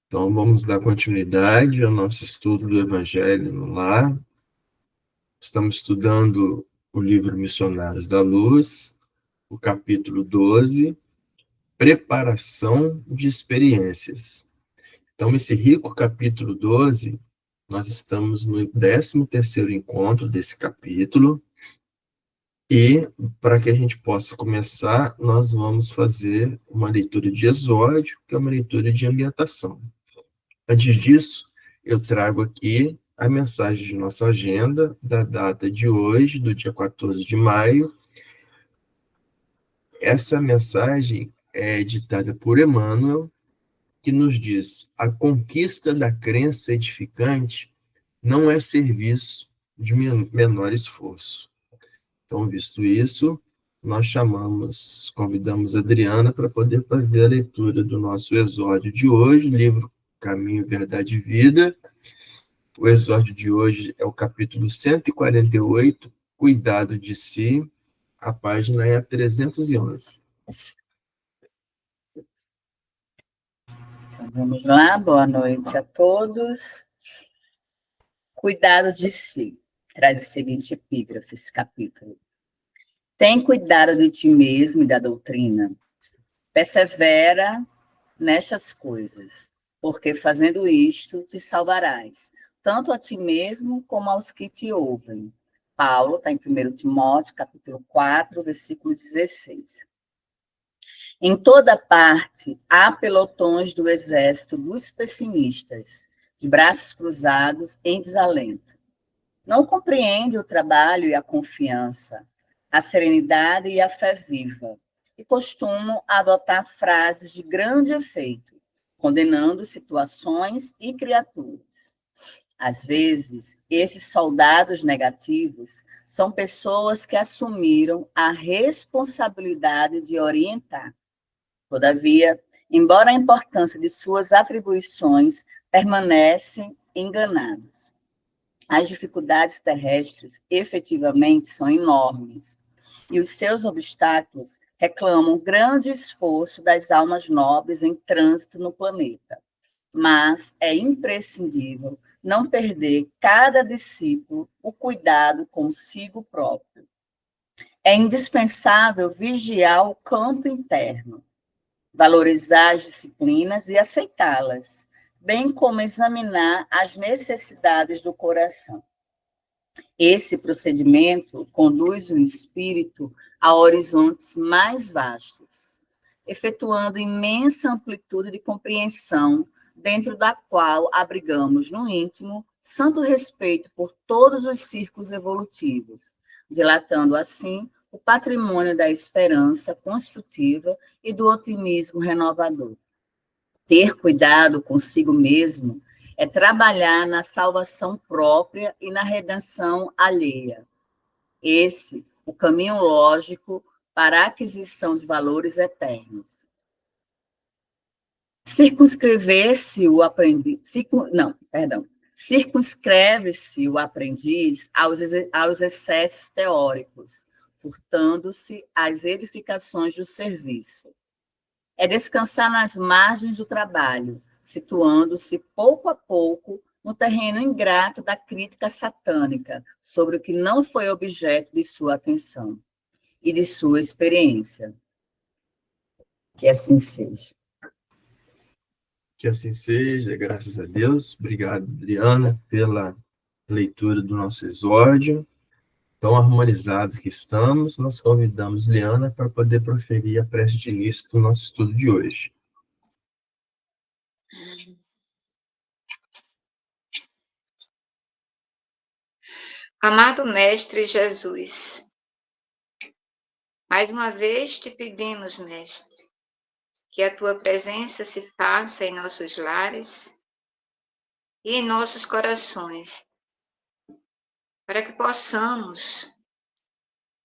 Então, vamos dar continuidade ao nosso estudo do Evangelho no Lar. Estamos estudando o livro Missionários da Luz, o capítulo 12, Preparação de Experiências. Então, esse rico capítulo 12, nós estamos no 13º encontro desse capítulo, e para que a gente possa começar, nós vamos fazer uma leitura de exórdio, que é uma leitura de ambientação. Antes disso, eu trago aqui a mensagem de nossa agenda da data de hoje, do dia 14 de maio. Essa mensagem é ditada por Emmanuel, que nos diz: a conquista da crença edificante não é serviço de menor esforço. Então, visto isso, nós convidamos a Adriana para poder fazer a leitura do nosso exórdio de hoje, livro Caminho, Verdade e Vida. O exórdio de hoje é o capítulo 148, Cuidado de Si, a página é a 311. Então, vamos lá, boa noite a todos. Cuidado de si. Traz o seguinte epígrafe, esse capítulo. Tem cuidado de ti mesmo e da doutrina. Persevera nestas coisas, porque fazendo isto te salvarás, tanto a ti mesmo como aos que te ouvem. Paulo está em 1 Timóteo, capítulo 4, versículo 16. Em toda parte há pelotões do exército dos pessimistas, de braços cruzados em desalento. Não compreende o trabalho e a confiança, a serenidade e a fé viva, e costumam adotar frases de grande efeito, condenando situações e criaturas. Às vezes, esses soldados negativos são pessoas que assumiram a responsabilidade de orientar. Todavia, embora a importância de suas atribuições, permanecem enganados. As dificuldades terrestres efetivamente são enormes, e os seus obstáculos reclamam grande esforço das almas nobres em trânsito no planeta. Mas é imprescindível não perder cada discípulo o cuidado consigo próprio. É indispensável vigiar o campo interno, valorizar as disciplinas e aceitá-las, bem como examinar as necessidades do coração. Esse procedimento conduz o espírito a horizontes mais vastos, efetuando imensa amplitude de compreensão, dentro da qual abrigamos no íntimo santo respeito por todos os círculos evolutivos, dilatando assim o patrimônio da esperança construtiva e do otimismo renovador. Ter cuidado consigo mesmo é trabalhar na salvação própria e na redenção alheia. Esse, o caminho lógico para a aquisição de valores eternos. Circunscreve-se o aprendiz aos excessos teóricos, furtando-se às edificações do serviço. É descansar nas margens do trabalho, situando-se pouco a pouco no terreno ingrato da crítica satânica sobre o que não foi objeto de sua atenção e de sua experiência. Que assim seja. Que assim seja, graças a Deus. Obrigado, Adriana, pela leitura do nosso exórdio. Tão harmonizado que estamos, nós convidamos Liana para poder proferir a prece de início do nosso estudo de hoje. Amado Mestre Jesus, mais uma vez te pedimos, Mestre, que a tua presença se faça em nossos lares e em nossos corações, para que possamos,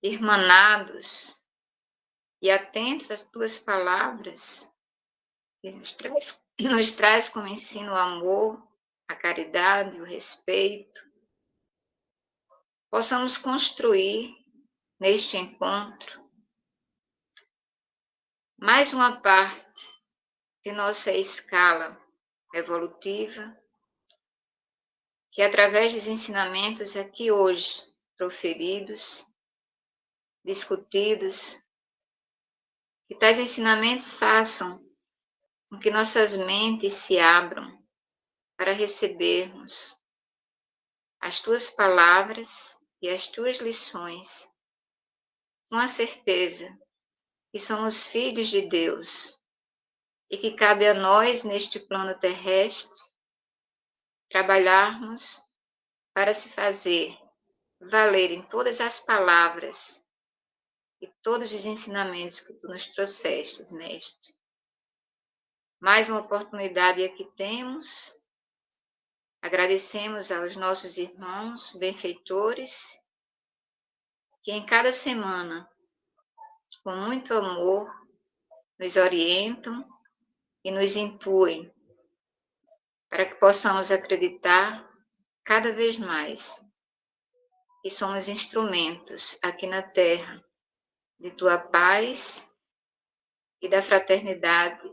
irmanados e atentos às tuas palavras, que nos traz como ensino o amor, a caridade, o respeito, possamos construir neste encontro mais uma parte de nossa escala evolutiva, que através dos ensinamentos aqui hoje proferidos, discutidos, que tais ensinamentos façam com que nossas mentes se abram para recebermos as tuas palavras e as tuas lições, com a certeza que somos filhos de Deus e que cabe a nós, neste plano terrestre, trabalharmos para se fazer valer em todas as palavras e todos os ensinamentos que tu nos trouxeste, Mestre. Mais uma oportunidade aqui temos. Agradecemos aos nossos irmãos benfeitores que em cada semana, com muito amor, nos orientam e nos intuem para que possamos acreditar cada vez mais que somos instrumentos aqui na Terra de tua paz e da fraternidade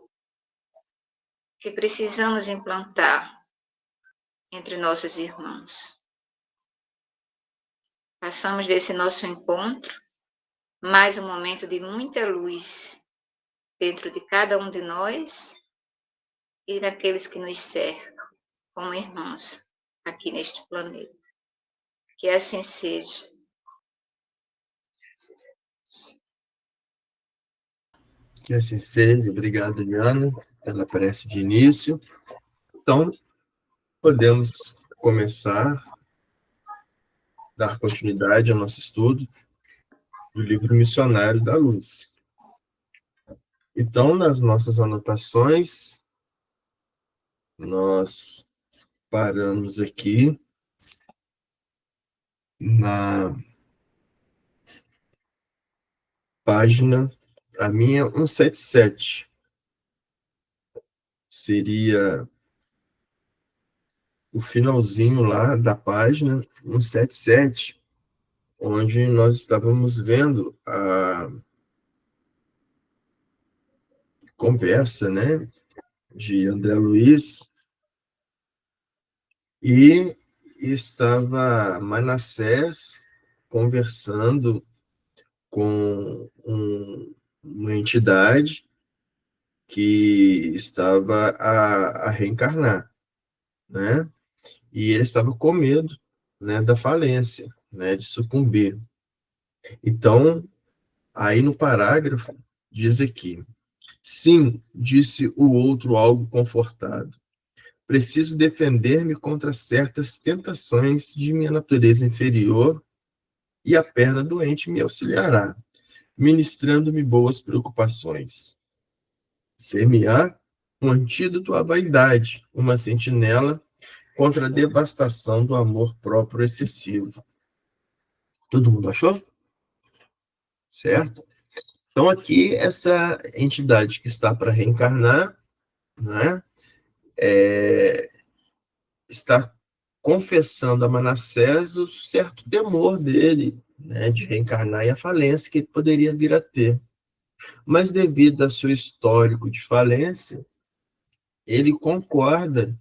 que precisamos implantar entre nossos irmãos. Passamos desse nosso encontro mais um momento de muita luz dentro de cada um de nós e daqueles que nos cercam como irmãos aqui neste planeta. Que assim seja. Que assim seja. Obrigado, Eliana, pela prece de início. Então, podemos começar, dar continuidade ao nosso estudo do livro Missionário da Luz. Então, nas nossas anotações, nós paramos aqui na página, a minha 177. Seria o finalzinho lá da página 177, onde nós estávamos vendo a conversa, né, de André Luiz, e estava Manassés conversando com uma entidade que estava a reencarnar, né? E ele estava com medo, né, da falência, né, de sucumbir. Então, aí no parágrafo, diz aqui: sim, disse o outro algo confortado. Preciso defender-me contra certas tentações de minha natureza inferior e a perna doente me auxiliará, ministrando-me boas preocupações. Ser-me-á um antídoto à vaidade, uma sentinela contra a devastação do amor próprio excessivo. Todo mundo achou? Certo? Então, aqui, essa entidade que está para reencarnar, né, está confessando a Manassés o certo temor dele, né, de reencarnar e a falência que ele poderia vir a ter. Mas, devido ao seu histórico de falência, ele concorda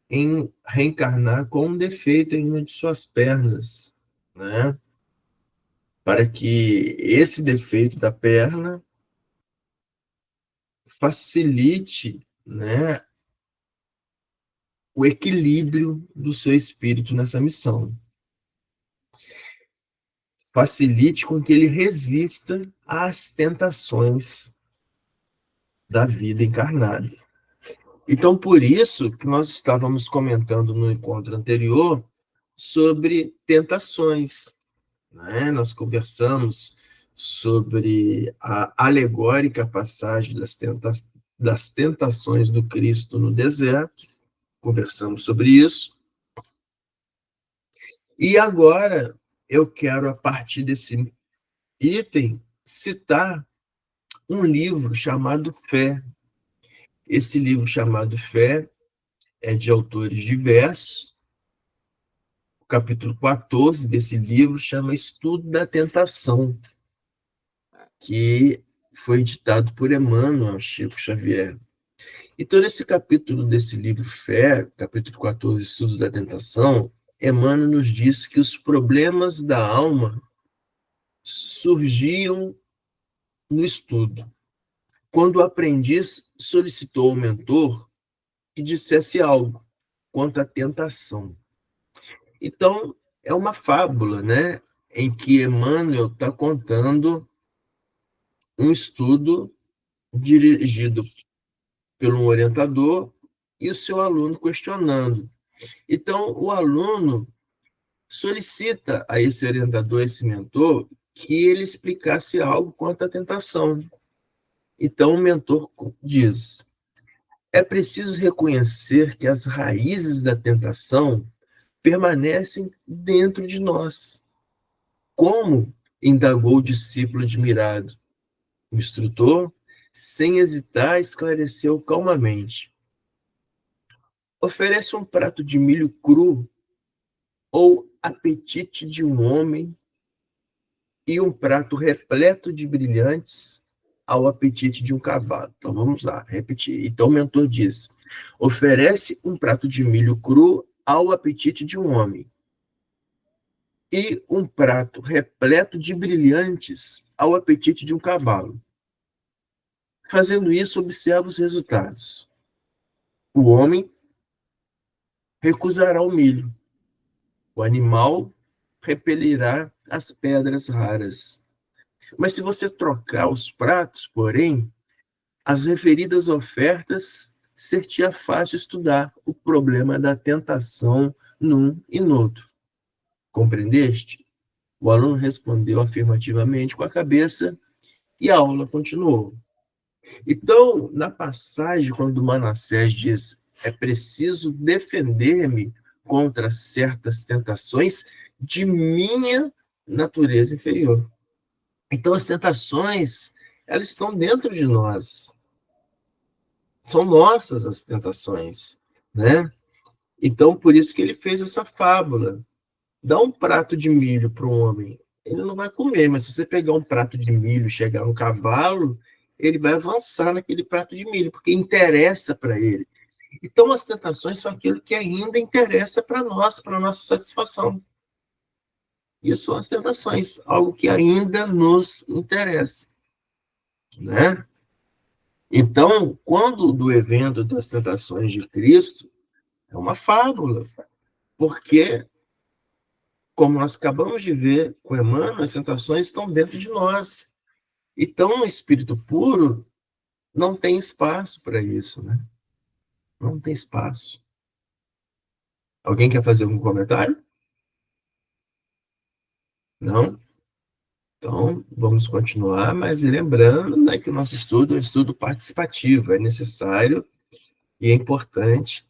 em reencarnar com um defeito em uma de suas pernas, né, para que esse defeito da perna facilite, né, o equilíbrio do seu espírito nessa missão. Facilite com que ele resista às tentações da vida encarnada. Então, por isso que nós estávamos comentando no encontro anterior sobre tentações, né? Nós conversamos sobre a alegórica passagem das tentações do Cristo no deserto, conversamos sobre isso. E agora eu quero, a partir desse item, citar um livro chamado Fé. Esse livro chamado Fé é de autores diversos. O capítulo 14 desse livro chama Estudo da Tentação, que foi editado por Emmanuel Chico Xavier. Então, nesse capítulo desse livro Fé, capítulo 14, Estudo da Tentação, Emmanuel nos diz que os problemas da alma surgiam no estudo, quando o aprendiz solicitou ao mentor que dissesse algo contra a tentação. Então, é uma fábula, né, em que Emmanuel está contando um estudo dirigido por um orientador e o seu aluno questionando. Então, o aluno solicita a esse orientador, esse mentor, que ele explicasse algo quanto à tentação. Então, o mentor diz: é preciso reconhecer que as raízes da tentação permanecem dentro de nós. Como indagou o discípulo admirado? O instrutor, sem hesitar, esclareceu calmamente: oferece um prato de milho cru ou apetite de um homem e um prato repleto de brilhantes ao apetite de um cavalo. Então vamos lá, repetir. Então o mentor diz: oferece um prato de milho cru ao apetite de um homem e um prato repleto de brilhantes ao apetite de um cavalo. Fazendo isso, observa os resultados. O homem recusará o milho. O animal repelirá as pedras raras. Mas se você trocar os pratos, porém, as referidas ofertas, ser-te-á fácil estudar o problema da tentação num e no outro. Compreendeste? O aluno respondeu afirmativamente com a cabeça e a aula continuou. Então, na passagem, quando Manassés diz: é preciso defender-me contra certas tentações de minha natureza inferior. Então, as tentações, elas estão dentro de nós. São nossas as tentações, né? Então, por isso que ele fez essa fábula. Dá um prato de milho para um homem, ele não vai comer, mas se você pegar um prato de milho e chegar no cavalo, ele vai avançar naquele prato de milho, porque interessa para ele. Então, as tentações são aquilo que ainda interessa para nós, para a nossa satisfação. Isso são as tentações, algo que ainda nos interessa, né? Então, quando do evento das tentações de Cristo, é uma fábula, porque, como nós acabamos de ver com Emmanuel, as tentações estão dentro de nós. Então, o espírito puro não tem espaço para isso, né? Não tem espaço. Alguém quer fazer algum comentário? Não? Então, vamos continuar, mas lembrando, né, que o nosso estudo é um estudo participativo, é necessário e é importante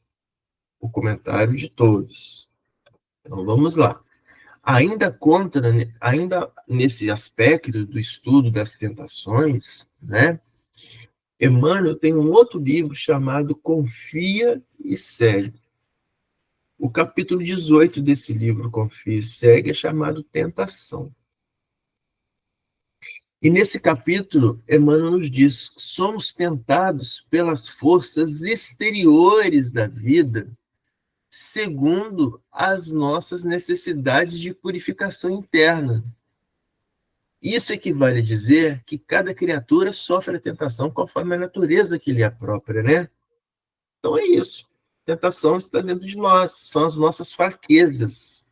o comentário de todos. Então, vamos lá. Ainda nesse aspecto do estudo das tentações, né, Emmanuel tem um outro livro chamado Confia e Segue. O capítulo 18 desse livro, Confia e Segue, é chamado Tentação. E nesse capítulo, Emmanuel nos diz: somos tentados pelas forças exteriores da vida, segundo as nossas necessidades de purificação interna. Isso equivale a dizer que cada criatura sofre a tentação conforme a natureza que lhe é própria, né? Então é isso. A tentação está dentro de nós, são as nossas fraquezas.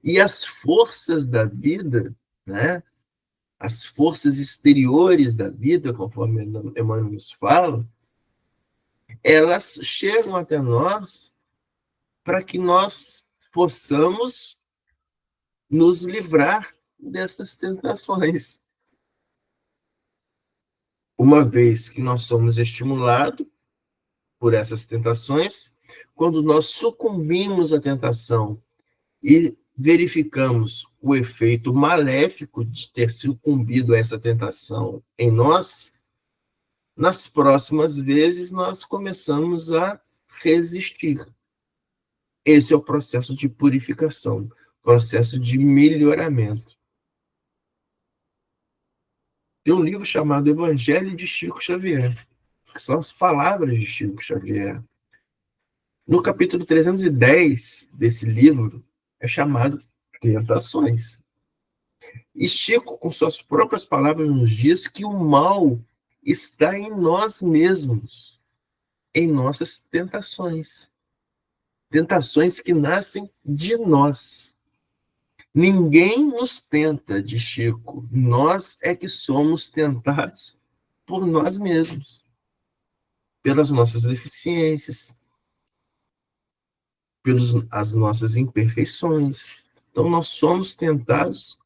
E as forças da vida, né? As forças exteriores da vida, conforme Emmanuel nos fala, elas chegam até nós para que nós possamos nos livrar dessas tentações. Uma vez que nós somos estimulados por essas tentações, quando nós sucumbimos à tentação e verificamos o efeito maléfico de ter sucumbido a essa tentação em nós, nas próximas vezes nós começamos a resistir. Esse é o processo de purificação, processo de melhoramento. Tem um livro chamado Evangelho de Chico Xavier. São as palavras de Chico Xavier. No capítulo 310 desse livro, é chamado Tentações. E Chico, com suas próprias palavras, nos diz que o mal está em nós mesmos, em nossas tentações. Tentações que nascem de nós. Ninguém nos tenta, diz Chico. Nós é que somos tentados por nós mesmos, pelas nossas deficiências, pelas nossas imperfeições. Então, nós somos tentados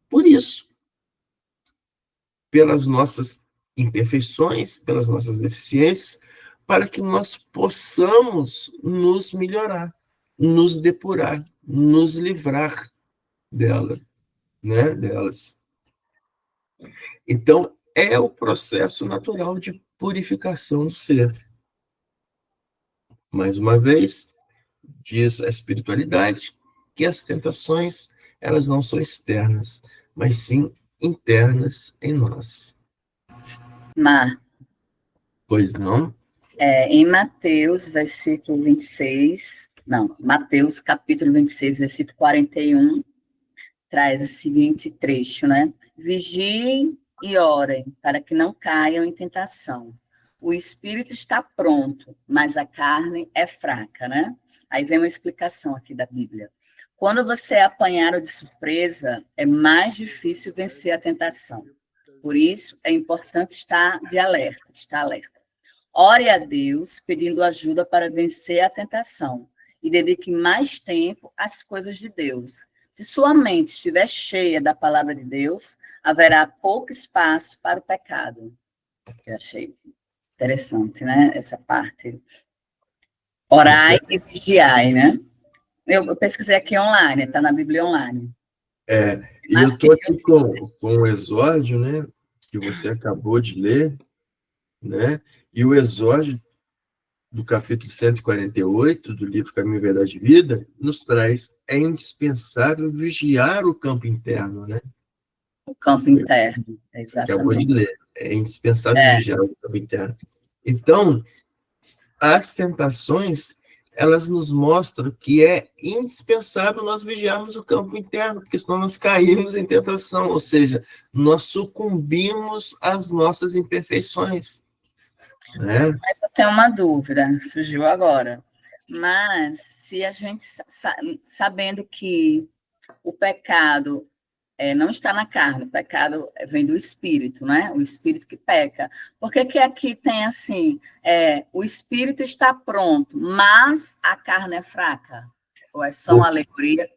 por isso, pelas nossas imperfeições, pelas nossas deficiências, para que nós possamos nos melhorar, nos depurar, nos livrar delas. Então, é o processo natural de purificação do ser. Mais uma vez, diz a espiritualidade que as tentações, elas não são externas, mas sim internas em nós. Pois não? Em Mateus, versículo 26, Mateus, capítulo 26, versículo 41, traz o seguinte trecho, né? Vigiem e orem, para que não caiam em tentação. O espírito está pronto, mas a carne é fraca, né? Aí vem uma explicação aqui da Bíblia. Quando você é apanhado de surpresa, é mais difícil vencer a tentação. Por isso, é importante estar alerta. Ore a Deus, pedindo ajuda para vencer a tentação. E dedique mais tempo às coisas de Deus. Se sua mente estiver cheia da palavra de Deus, haverá pouco espaço para o pecado. Eu achei interessante, né? Essa parte. Orai e vigiai, né? Eu pesquisei aqui online, está na Bíblia online. E eu estou aqui com o exórdio, né? Que você acabou de ler, né? E o exórdio do capítulo 148 do livro Caminho, Verdade e Vida nos traz: é indispensável vigiar o campo interno, né? O campo interno, exatamente. Acabou de ler. É indispensável vigiar o campo interno. Então, as tentações, elas nos mostram que é indispensável nós vigiarmos o campo interno, porque senão nós caímos em tentação, ou seja, nós sucumbimos às nossas imperfeições. Né? Mas eu tenho uma dúvida, surgiu agora. Mas se a gente, sabendo que o pecado não está na carne, o pecado vem do espírito, né? O espírito que peca. Por que aqui tem assim, o espírito está pronto, mas a carne é fraca? Ou é só uma alegoria?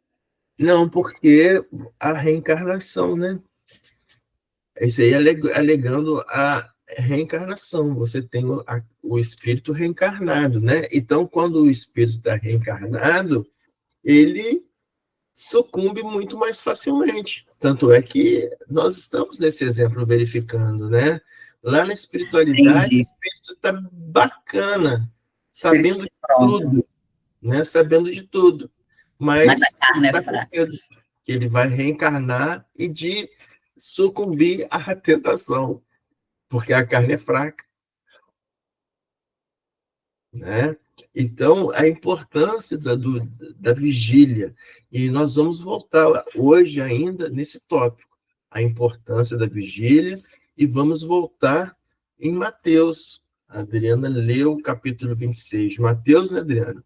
Não, porque a reencarnação, né? Isso aí alegando a reencarnação. Você tem o espírito reencarnado, né? Então, quando o espírito está reencarnado, ele sucumbe muito mais facilmente. Tanto é que nós estamos nesse exemplo verificando, né? Lá na espiritualidade, o espírito está bacana, sabendo de tudo, né? Sabendo de tudo. Mas a carne é fraca. Que ele vai reencarnar e de sucumbir à tentação, porque a carne é fraca. Né? Então, a importância da vigília, e nós vamos voltar hoje ainda nesse tópico, a importância da vigília, e vamos voltar em Mateus. A Adriana leu o capítulo 26. Mateus, né, Adriana?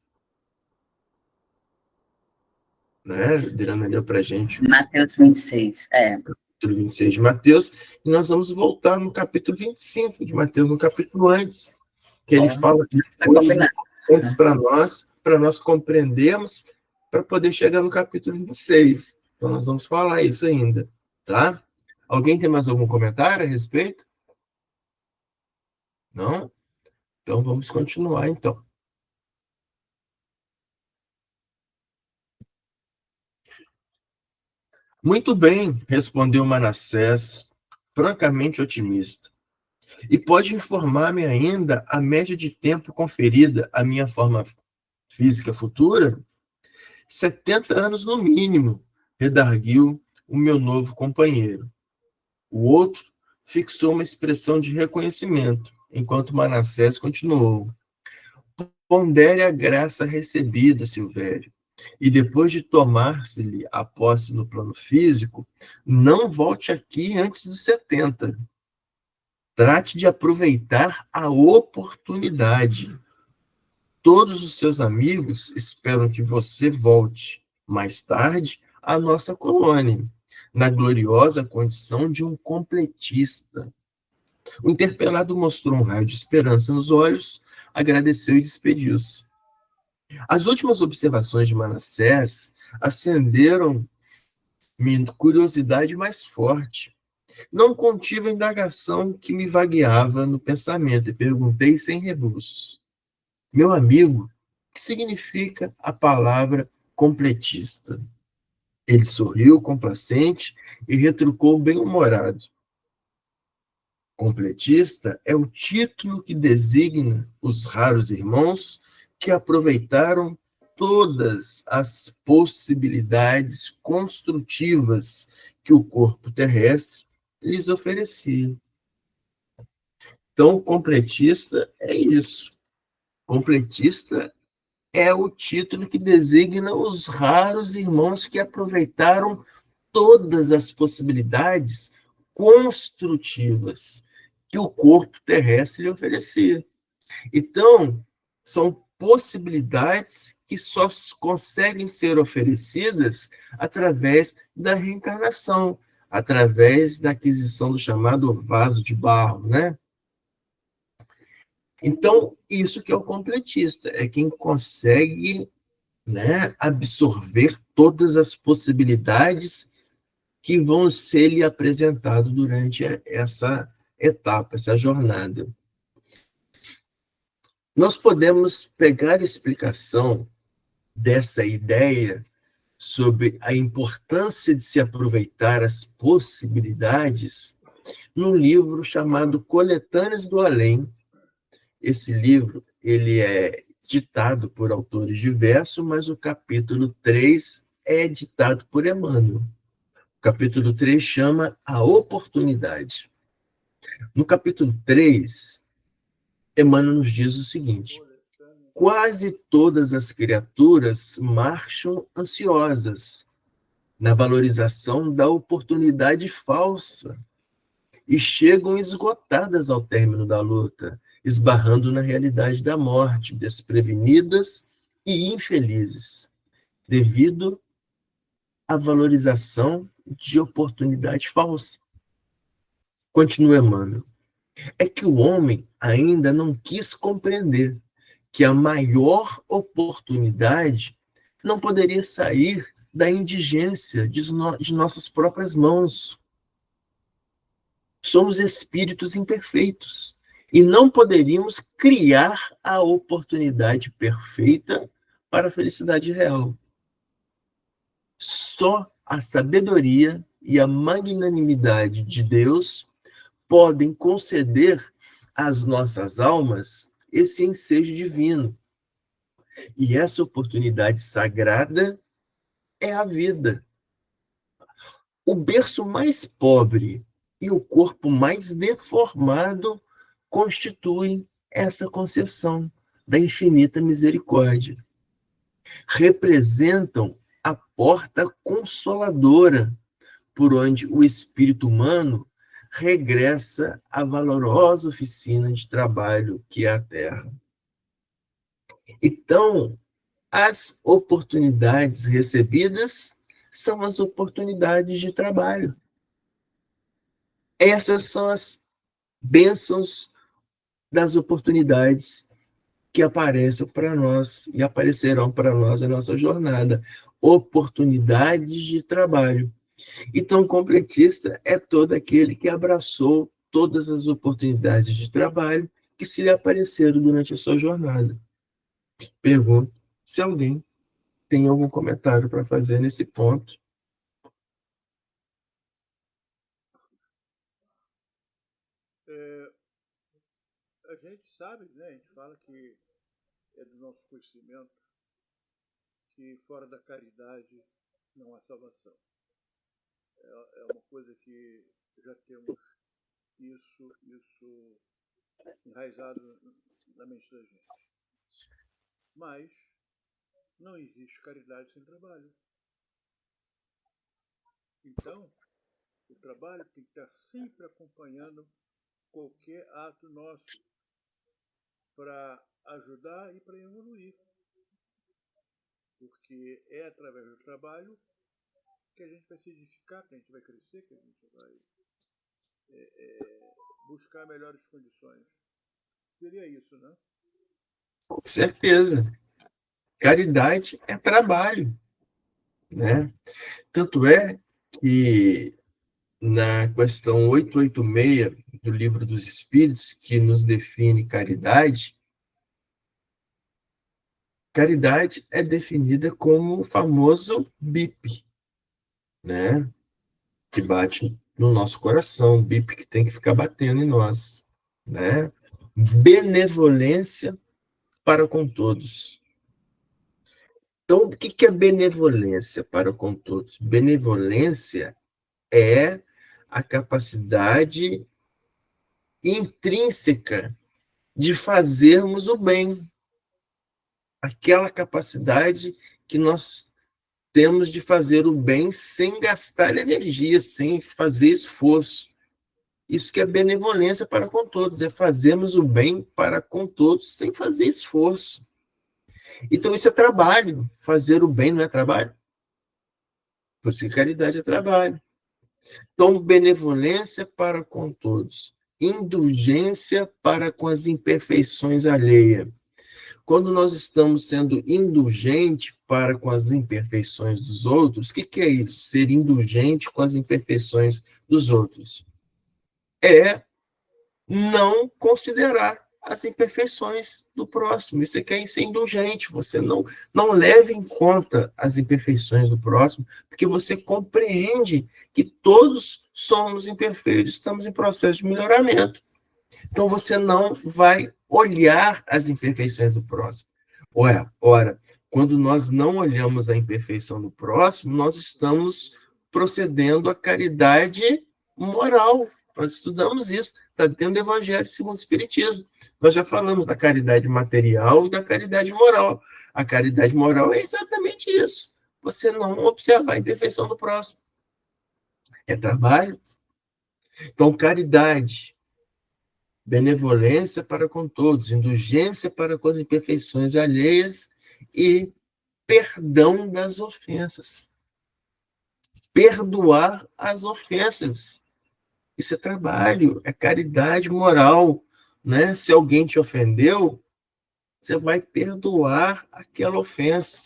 Né? A Adriana leu para a gente. Mateus 26, Capítulo 26 de Mateus, e nós vamos voltar no capítulo 25 de Mateus, no capítulo antes, que ele fala de coisas importantes para nós compreendermos, para poder chegar no capítulo 26. Então, nós vamos falar isso ainda, tá? Alguém tem mais algum comentário a respeito? Não? Então, vamos continuar, então. Muito bem, respondeu Manassés, francamente otimista. E pode informar-me ainda a média de tempo conferida à minha forma física futura? 70 anos no mínimo, redarguiu o meu novo companheiro. O outro fixou uma expressão de reconhecimento enquanto Manassés continuou: pondere a graça recebida, Silvério, e depois de tomar-se-lhe a posse no plano físico, não volte aqui antes dos 70. Trate de aproveitar a oportunidade. Todos os seus amigos esperam que você volte, mais tarde, à nossa colônia, na gloriosa condição de um completista. O interpelado mostrou um raio de esperança nos olhos, agradeceu e despediu-se. As últimas observações de Manassés acenderam minha curiosidade mais forte. Não contive a indagação que me vagueava no pensamento e perguntei sem rebuços: meu amigo, o que significa a palavra completista? Ele sorriu complacente e retrucou bem-humorado: completista é o título que designa os raros irmãos que aproveitaram todas as possibilidades construtivas que o corpo terrestre lhes oferecia. Então, completista é isso. Completista é o título que designa os raros irmãos que aproveitaram todas as possibilidades construtivas que o corpo terrestre lhe oferecia. Então, são possibilidades que só conseguem ser oferecidas através da reencarnação, através da aquisição do chamado vaso de barro, né? Então, isso que é o completista, é quem consegue, né, absorver todas as possibilidades que vão ser lhe apresentadas durante essa etapa, essa jornada. Nós podemos pegar a explicação dessa ideia sobre a importância de se aproveitar as possibilidades num livro chamado Coletâneas do Além. Esse livro ele é ditado por autores diversos, mas o capítulo 3 é ditado por Emmanuel. O capítulo 3 chama A Oportunidade. No capítulo 3, Emmanuel nos diz o seguinte: quase todas as criaturas marcham ansiosas na valorização da oportunidade falsa e chegam esgotadas ao término da luta, esbarrando na realidade da morte, desprevenidas e infelizes, devido à valorização de oportunidade falsa. Continua Emmanuel: é que o homem ainda não quis compreender que a maior oportunidade não poderia sair da indigência de nossas próprias mãos. Somos espíritos imperfeitos e não poderíamos criar a oportunidade perfeita para a felicidade real. Só a sabedoria e a magnanimidade de Deus podem conceder às nossas almas esse ensejo divino. E essa oportunidade sagrada é a vida. O berço mais pobre e o corpo mais deformado constituem essa concessão da infinita misericórdia. Representam a porta consoladora por onde o espírito humano regressa à valorosa oficina de trabalho que é a Terra. Então, as oportunidades recebidas são as oportunidades de trabalho. Essas são as bênçãos das oportunidades que aparecem para nós e aparecerão para nós na nossa jornada. Oportunidades de trabalho. Então, completista é todo aquele que abraçou todas as oportunidades de trabalho que se lhe apareceram durante a sua jornada. Pergunto se alguém tem algum comentário para fazer nesse ponto. A gente sabe, né? A gente fala que é do nosso conhecimento que fora da caridade não há salvação. É uma coisa que já temos isso enraizado na mente da gente. Mas não existe caridade sem trabalho. Então, o trabalho tem que estar sempre acompanhando qualquer ato nosso para ajudar e para evoluir. Porque é através do trabalho que a gente vai se edificar, que a gente vai crescer, que a gente vai buscar melhores condições. Seria isso, né? Com certeza. Caridade é trabalho, né? Tanto é que na questão 886 do Livro dos Espíritos, que nos define caridade, caridade é definida como o famoso BIP, né? Que bate no nosso coração, BIP que tem que ficar batendo em nós, né? Benevolência para com todos. Então, o que é benevolência para com todos? Benevolência é a capacidade intrínseca de fazermos o bem. Aquela capacidade que nós temos de fazer o bem sem gastar energia, sem fazer esforço. Isso que é benevolência para com todos, é fazermos o bem para com todos sem fazer esforço. Então, isso é trabalho. Fazer o bem não é trabalho? Por isso que caridade é trabalho. Então, benevolência para com todos. Indulgência para com as imperfeições alheias. Quando nós estamos sendo indulgentes para com as imperfeições dos outros, o que é isso? Ser indulgente com as imperfeições dos outros. É não considerar as imperfeições do próximo. Isso é ser indulgente. Você não leva em conta as imperfeições do próximo, porque você compreende que todos somos imperfeitos, estamos em processo de melhoramento. Então, você não vai olhar as imperfeições do próximo. Ora, quando nós não olhamos a imperfeição do próximo, nós estamos procedendo à caridade moral. Nós estudamos isso, está dentro do Evangelho segundo o Espiritismo. Nós já falamos da caridade material e da caridade moral. A caridade moral é exatamente isso. Você não observar a imperfeição do próximo. É trabalho. Então, caridade, benevolência para com todos, indulgência para com as imperfeições alheias e perdão das ofensas. Perdoar as ofensas. Isso é trabalho, é caridade moral, né? Se alguém te ofendeu, você vai perdoar aquela ofensa.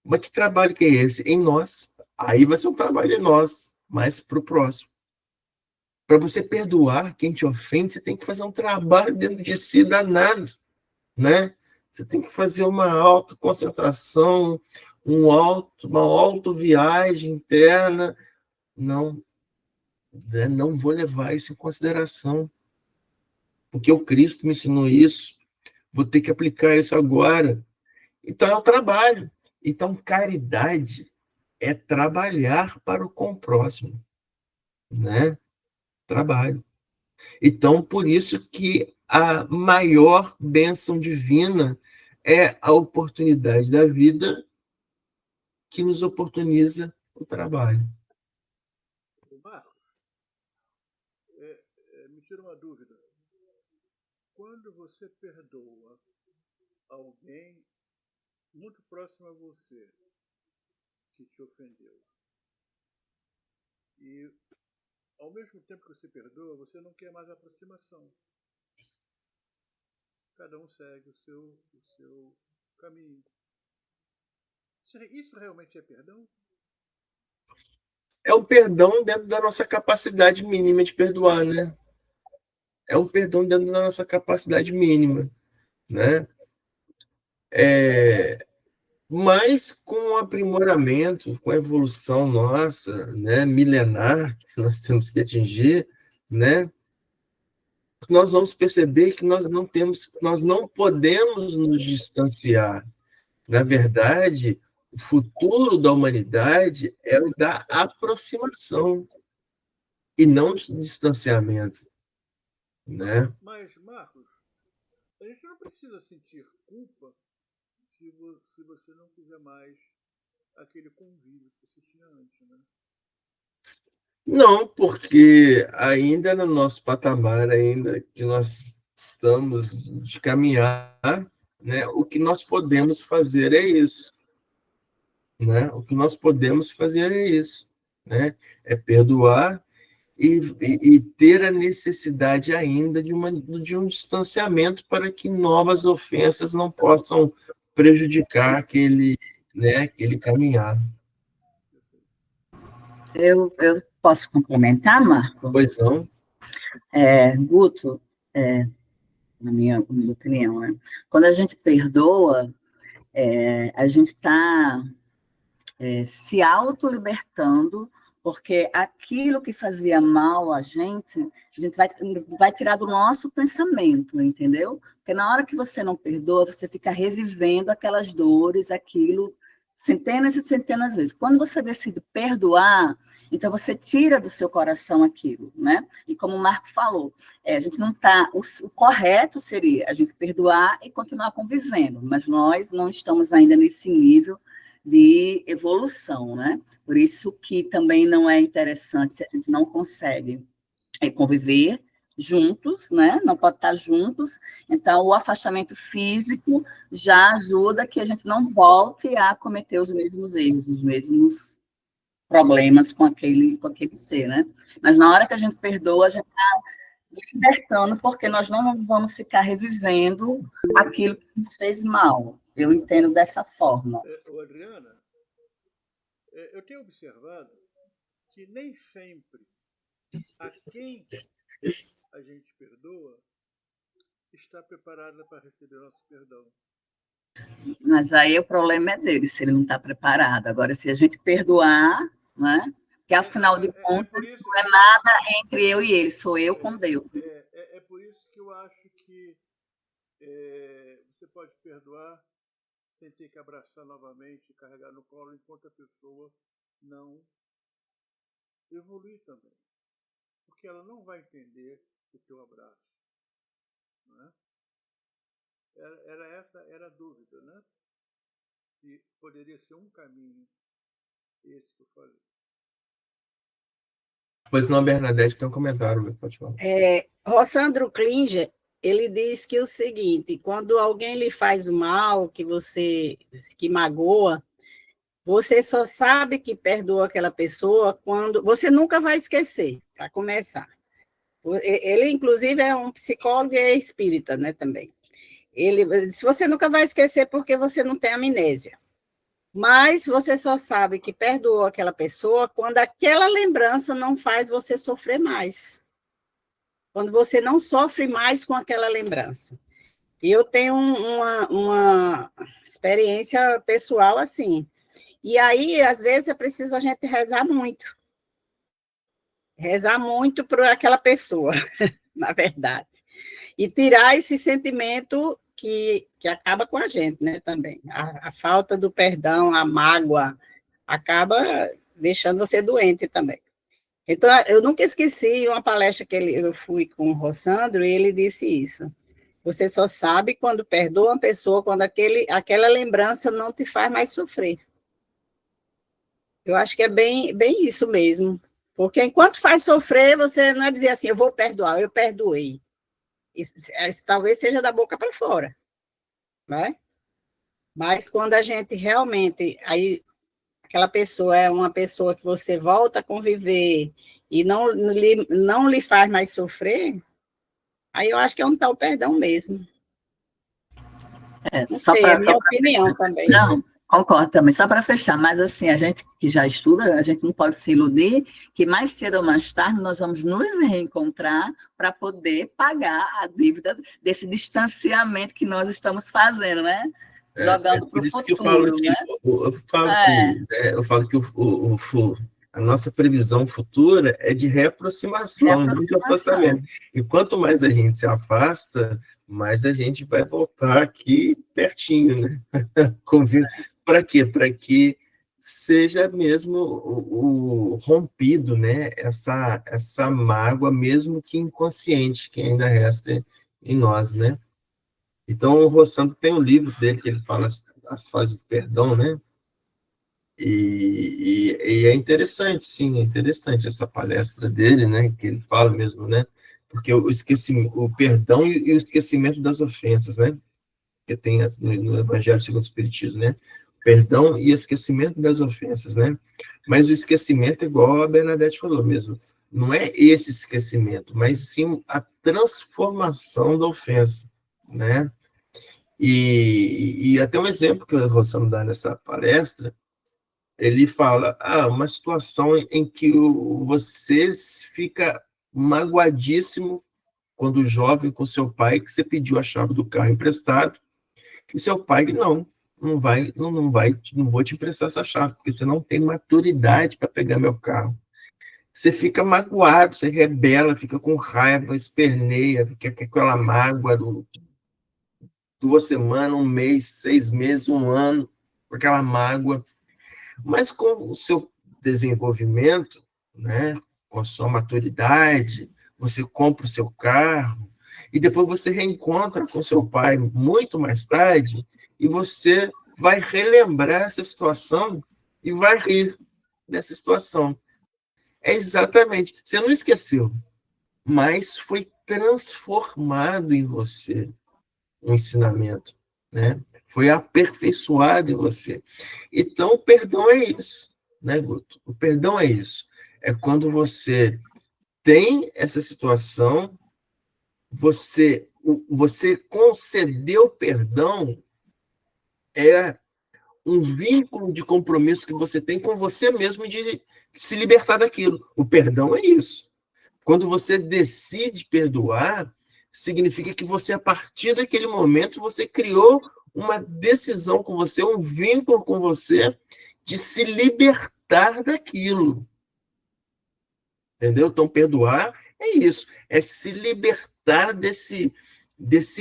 Mas que trabalho que é esse? Em nós. Aí vai ser um trabalho em nós, mas para o próximo. Para você perdoar quem te ofende, você tem que fazer um trabalho dentro de si danado, né? Você tem que fazer uma autoconcentração, uma autoviagem interna. Não, né? Não vou levar isso em consideração, porque o Cristo me ensinou isso. Vou ter que aplicar isso agora. Então, é o trabalho. Então, caridade é trabalhar para com o próximo, né? Trabalho. Então, por isso que a maior bênção divina é a oportunidade da vida que nos oportuniza o trabalho. Marcos, me tira uma dúvida. Quando você perdoa alguém muito próximo a você que te ofendeu, e ao mesmo tempo que você perdoa, você não quer mais aproximação. Cada um segue o seu caminho. Isso realmente é perdão? É o perdão dentro da nossa capacidade mínima de perdoar, né? É o perdão dentro da nossa capacidade mínima, né? Mas com o aprimoramento, com a evolução nossa, né, milenar, que nós temos que atingir, né, nós vamos perceber que nós não podemos nos distanciar. Na verdade, o futuro da humanidade é o da aproximação e não do distanciamento. né? Mas, Marcos, a gente não precisa sentir culpa se você não quiser mais aquele convívio que você tinha antes, né? Não, porque ainda no nosso patamar, ainda que nós estamos de caminhar, né, o que nós podemos fazer é isso, né? O que nós podemos fazer é isso, né? É perdoar e ter a necessidade ainda de um distanciamento para que novas ofensas não possam prejudicar aquele, né, aquele caminhar. Eu posso complementar, Marco? Pois não? Guto, na minha opinião, né? Quando a gente perdoa, a gente está se autolibertando, porque aquilo que fazia mal a gente vai tirar do nosso pensamento, entendeu? Porque na hora que você não perdoa, você fica revivendo aquelas dores, aquilo, centenas e centenas de vezes. Quando você decide perdoar, então você tira do seu coração aquilo, né? E como o Marco falou, a gente não está... O correto seria a gente perdoar e continuar convivendo, mas nós não estamos ainda nesse nível de evolução, né? Por isso que também não é interessante se a gente não consegue conviver juntos, né? Não pode estar juntos. Então, o afastamento físico já ajuda que a gente não volte a cometer os mesmos erros, os mesmos problemas com aquele ser, né? Mas na hora que a gente perdoa, a gente está libertando, porque nós não vamos ficar revivendo aquilo que nos fez mal. Eu entendo dessa forma. Adriana, eu tenho observado que nem sempre a quem a gente perdoa está preparada para receber nosso perdão. Mas aí o problema é dele, se ele não está preparado. Agora, se a gente perdoar, né? Que afinal de contas, não é nada entre eu e ele, sou eu com Deus. É por isso que eu acho que você pode perdoar sem ter que abraçar novamente e carregar no colo, enquanto a pessoa não evoluir também. Porque ela não vai entender o teu abraço. Não é? Era a dúvida, né? Se poderia ser um caminho esse que eu falei. Pois não, Bernadette, tem um comentário, pode falar. Rossandro Klinger, ele diz que o seguinte: quando alguém lhe faz mal, que magoa, você só sabe que perdoa aquela pessoa quando você nunca vai esquecer, para começar. Ele, inclusive, é um psicólogo e é espírita, né, também. Se você nunca vai esquecer porque você não tem amnésia. Mas você só sabe que perdoou aquela pessoa quando aquela lembrança não faz você sofrer mais. Quando você não sofre mais com aquela lembrança. E eu tenho uma experiência pessoal assim. E aí, às vezes, é preciso a gente rezar muito. Rezar muito por aquela pessoa, na verdade. E tirar esse sentimento que acaba com a gente, né, também. A falta do perdão, a mágoa, acaba deixando você doente também. Então, eu nunca esqueci uma palestra que eu fui com o Rossandro, e ele disse isso. Você só sabe quando perdoa uma pessoa, quando aquela lembrança não te faz mais sofrer. Eu acho que é bem isso mesmo. Porque enquanto faz sofrer, você não é dizer assim, eu vou perdoar, eu perdoei. Isso talvez seja da boca para fora, né? Mas quando a gente realmente, aí aquela pessoa é uma pessoa que você volta a conviver e não lhe faz mais sofrer, aí eu acho que é um tal perdão mesmo. Não sei, é a minha opinião também. Não, concordo também, só para fechar, mas assim, a gente que já estuda, a gente não pode se iludir que mais cedo ou mais tarde nós vamos nos reencontrar para poder pagar a dívida desse distanciamento que nós estamos fazendo, né? Jogando para o futuro, né? Eu falo que a nossa previsão futura é de reaproximação, não de afastamento. E quanto mais a gente se afasta, mais a gente vai voltar aqui pertinho, né? Para quê? Para que seja mesmo o rompido, né? Essa mágoa, mesmo que inconsciente, que ainda resta em nós, né? Então, o Rossandro tem um livro dele que ele fala as fases do perdão, né? E é interessante, sim, é interessante essa palestra dele, né? Que ele fala mesmo, né? Porque o perdão e o esquecimento das ofensas, né? Que tem no Evangelho segundo o Espiritismo, né? Perdão e esquecimento das ofensas, né? Mas o esquecimento, igual a Bernadette falou mesmo, não é esse esquecimento, mas sim a transformação da ofensa, né? E até um exemplo que o Rossano dá nessa palestra, ele fala, uma situação em que você fica magoadíssimo quando jovem com seu pai, que você pediu a chave do carro emprestado, e seu pai, não vou te emprestar essa chave, porque você não tem maturidade para pegar meu carro. Você fica magoado, você rebela, fica com raiva, esperneia, fica com aquela mágoa 2 semanas, um mês, 6 meses, um ano, com aquela mágoa. Mas com o seu desenvolvimento, né, com a sua maturidade, você compra o seu carro, e depois você reencontra com seu pai muito mais tarde, e você vai relembrar essa situação e vai rir dessa situação. É exatamente, você não esqueceu, mas foi transformado em você o ensinamento, né? Foi aperfeiçoado em você. Então, o perdão é isso, né, Guto? O perdão é isso. É quando você tem essa situação, você concedeu perdão, é um vínculo de compromisso que você tem com você mesmo de se libertar daquilo. O perdão é isso. Quando você decide perdoar, significa que você, a partir daquele momento, você criou uma decisão com você, um vínculo com você, de se libertar daquilo. Entendeu? Então, perdoar é isso, é se libertar desse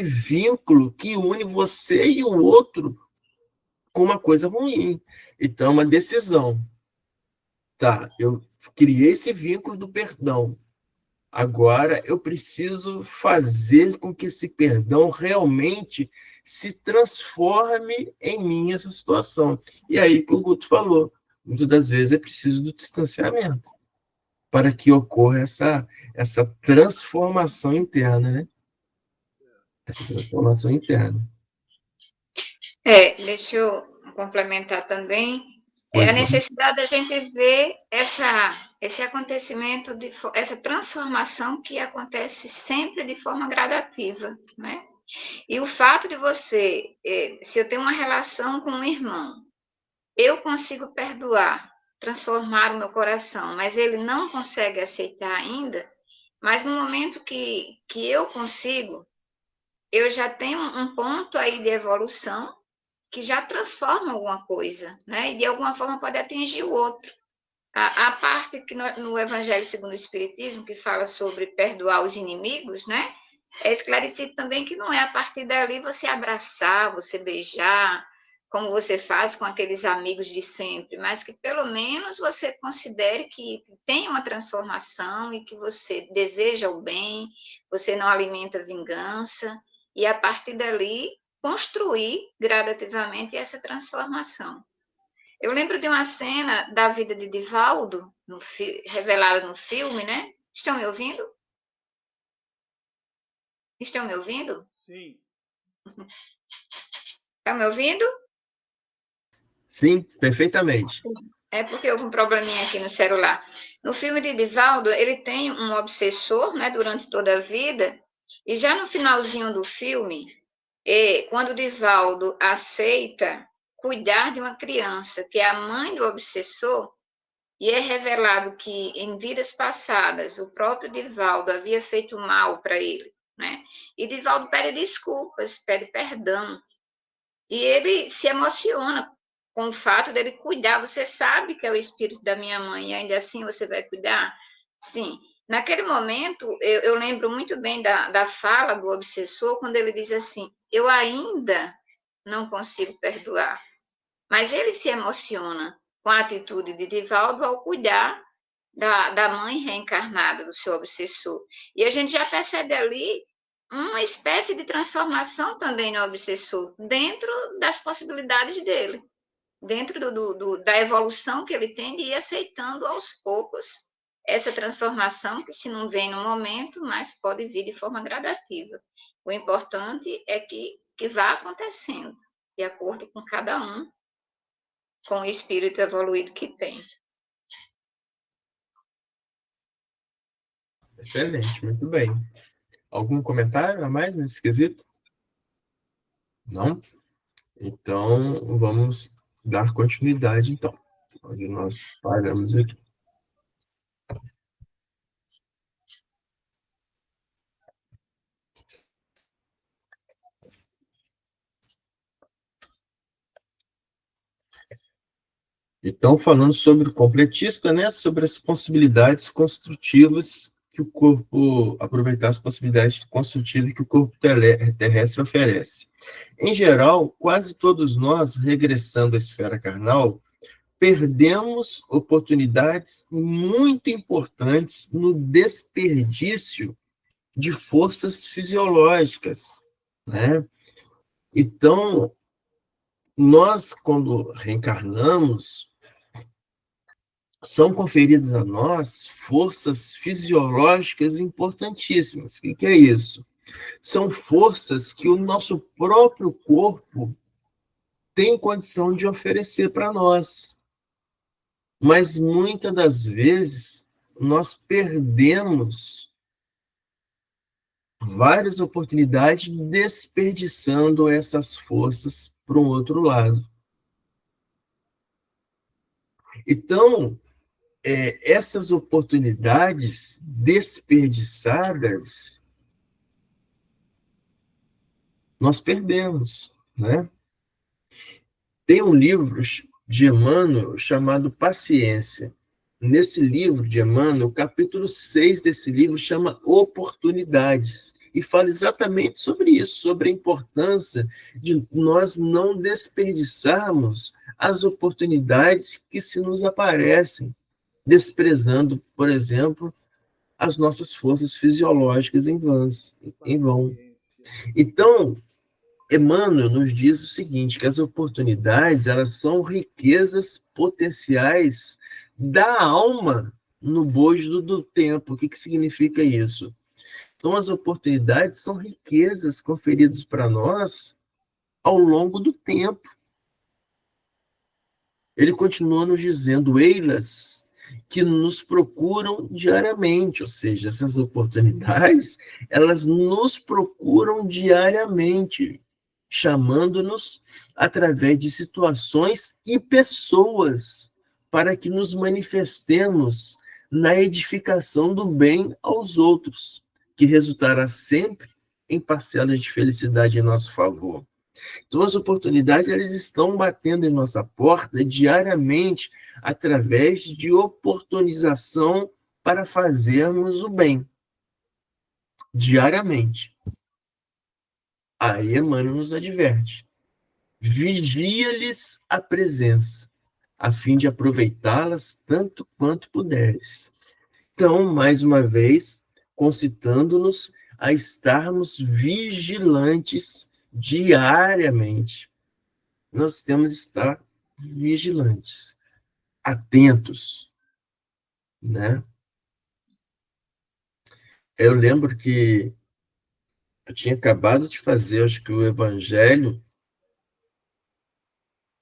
vínculo que une você e o outro com uma coisa ruim. Então, uma decisão. Tá, eu criei esse vínculo do perdão. Agora, eu preciso fazer com que esse perdão realmente se transforme em mim, essa situação. E aí que o Guto falou, muitas das vezes é preciso do distanciamento para que ocorra essa transformação interna, né? Essa transformação interna. Deixa eu complementar também. Pois A não. necessidade da gente ver esse acontecimento, essa transformação que acontece sempre de forma gradativa, né? E o fato de você, se eu tenho uma relação com um irmão, eu consigo perdoar, transformar o meu coração, mas ele não consegue aceitar ainda, mas no momento que eu consigo, eu já tenho um ponto aí de evolução que já transforma alguma coisa, né? E de alguma forma pode atingir o outro. A parte que no Evangelho segundo o Espiritismo, que fala sobre perdoar os inimigos, né? É esclarecido também que não é a partir dali você abraçar, você beijar, como você faz com aqueles amigos de sempre, mas que pelo menos você considere que tem uma transformação e que você deseja o bem, você não alimenta vingança, e a partir dali construir gradativamente essa transformação. Eu lembro de uma cena da vida de Divaldo, revelada no filme, né? Estão me ouvindo? Estão me ouvindo? Sim. Estão me ouvindo? Sim, perfeitamente. É porque houve um probleminha aqui no celular. No filme de Divaldo, ele tem um obsessor, né, durante toda a vida, e já no finalzinho do filme, quando Divaldo aceita cuidar de uma criança, que é a mãe do obsessor, e é revelado que em vidas passadas o próprio Divaldo havia feito mal para ele, né? E Divaldo pede desculpas, pede perdão. E ele se emociona com o fato dele cuidar. Você sabe que é o espírito da minha mãe, e ainda assim você vai cuidar? Sim. Naquele momento, eu lembro muito bem da fala do obsessor, quando ele diz assim: eu ainda não consigo perdoar. Mas ele se emociona, com a atitude de Divaldo ao cuidar da mãe reencarnada do seu obsessor. E a gente já percebe ali uma espécie de transformação também no obsessor, dentro das possibilidades dele, dentro da evolução que ele tem de ir aceitando aos poucos essa transformação, que se não vem no momento, mas pode vir de forma gradativa. O importante é que vá acontecendo, de acordo com cada um, com o espírito evoluído que tem. Excelente, muito bem. Algum comentário a mais nesse quesito? Não? Então, vamos dar continuidade, então, onde nós paramos aqui. Então, falando sobre o completista, né, sobre as possibilidades construtivas que o corpo, aproveitar as possibilidades construtivas que o corpo terrestre oferece. Em geral, quase todos nós, regressando à esfera carnal, perdemos oportunidades muito importantes no desperdício de forças fisiológicas, né? Então, nós, quando reencarnamos, são conferidas a nós forças fisiológicas importantíssimas. O que é isso? São forças que o nosso próprio corpo tem condição de oferecer para nós. Mas muitas das vezes nós perdemos várias oportunidades desperdiçando essas forças para um outro lado. Então, essas oportunidades desperdiçadas, nós perdemos, né? Tem um livro de Emmanuel chamado Paciência. Nesse livro de Emmanuel, o capítulo 6 desse livro chama Oportunidades, e fala exatamente sobre isso, sobre a importância de nós não desperdiçarmos as oportunidades que se nos aparecem, desprezando, por exemplo, as nossas forças fisiológicas em vão. Então, Emmanuel nos diz o seguinte, que as oportunidades, elas são riquezas potenciais da alma no bojo do tempo. O que significa isso? Então, as oportunidades são riquezas conferidas para nós ao longo do tempo. Ele continua nos dizendo, ei-las que nos procuram diariamente, ou seja, essas oportunidades, elas nos procuram diariamente, chamando-nos através de situações e pessoas para que nos manifestemos na edificação do bem aos outros, que resultará sempre em parcelas de felicidade em nosso favor. Então, as oportunidades, elas estão batendo em nossa porta diariamente através de oportunização para fazermos o bem. Diariamente. Aí Emmanuel nos adverte. Vigia-lhes a presença, a fim de aproveitá-las tanto quanto puderes. Então, mais uma vez, concitando-nos a estarmos vigilantes diariamente. Nós temos que estar vigilantes, atentos, né? Eu lembro que eu tinha acabado de fazer, acho que o Evangelho,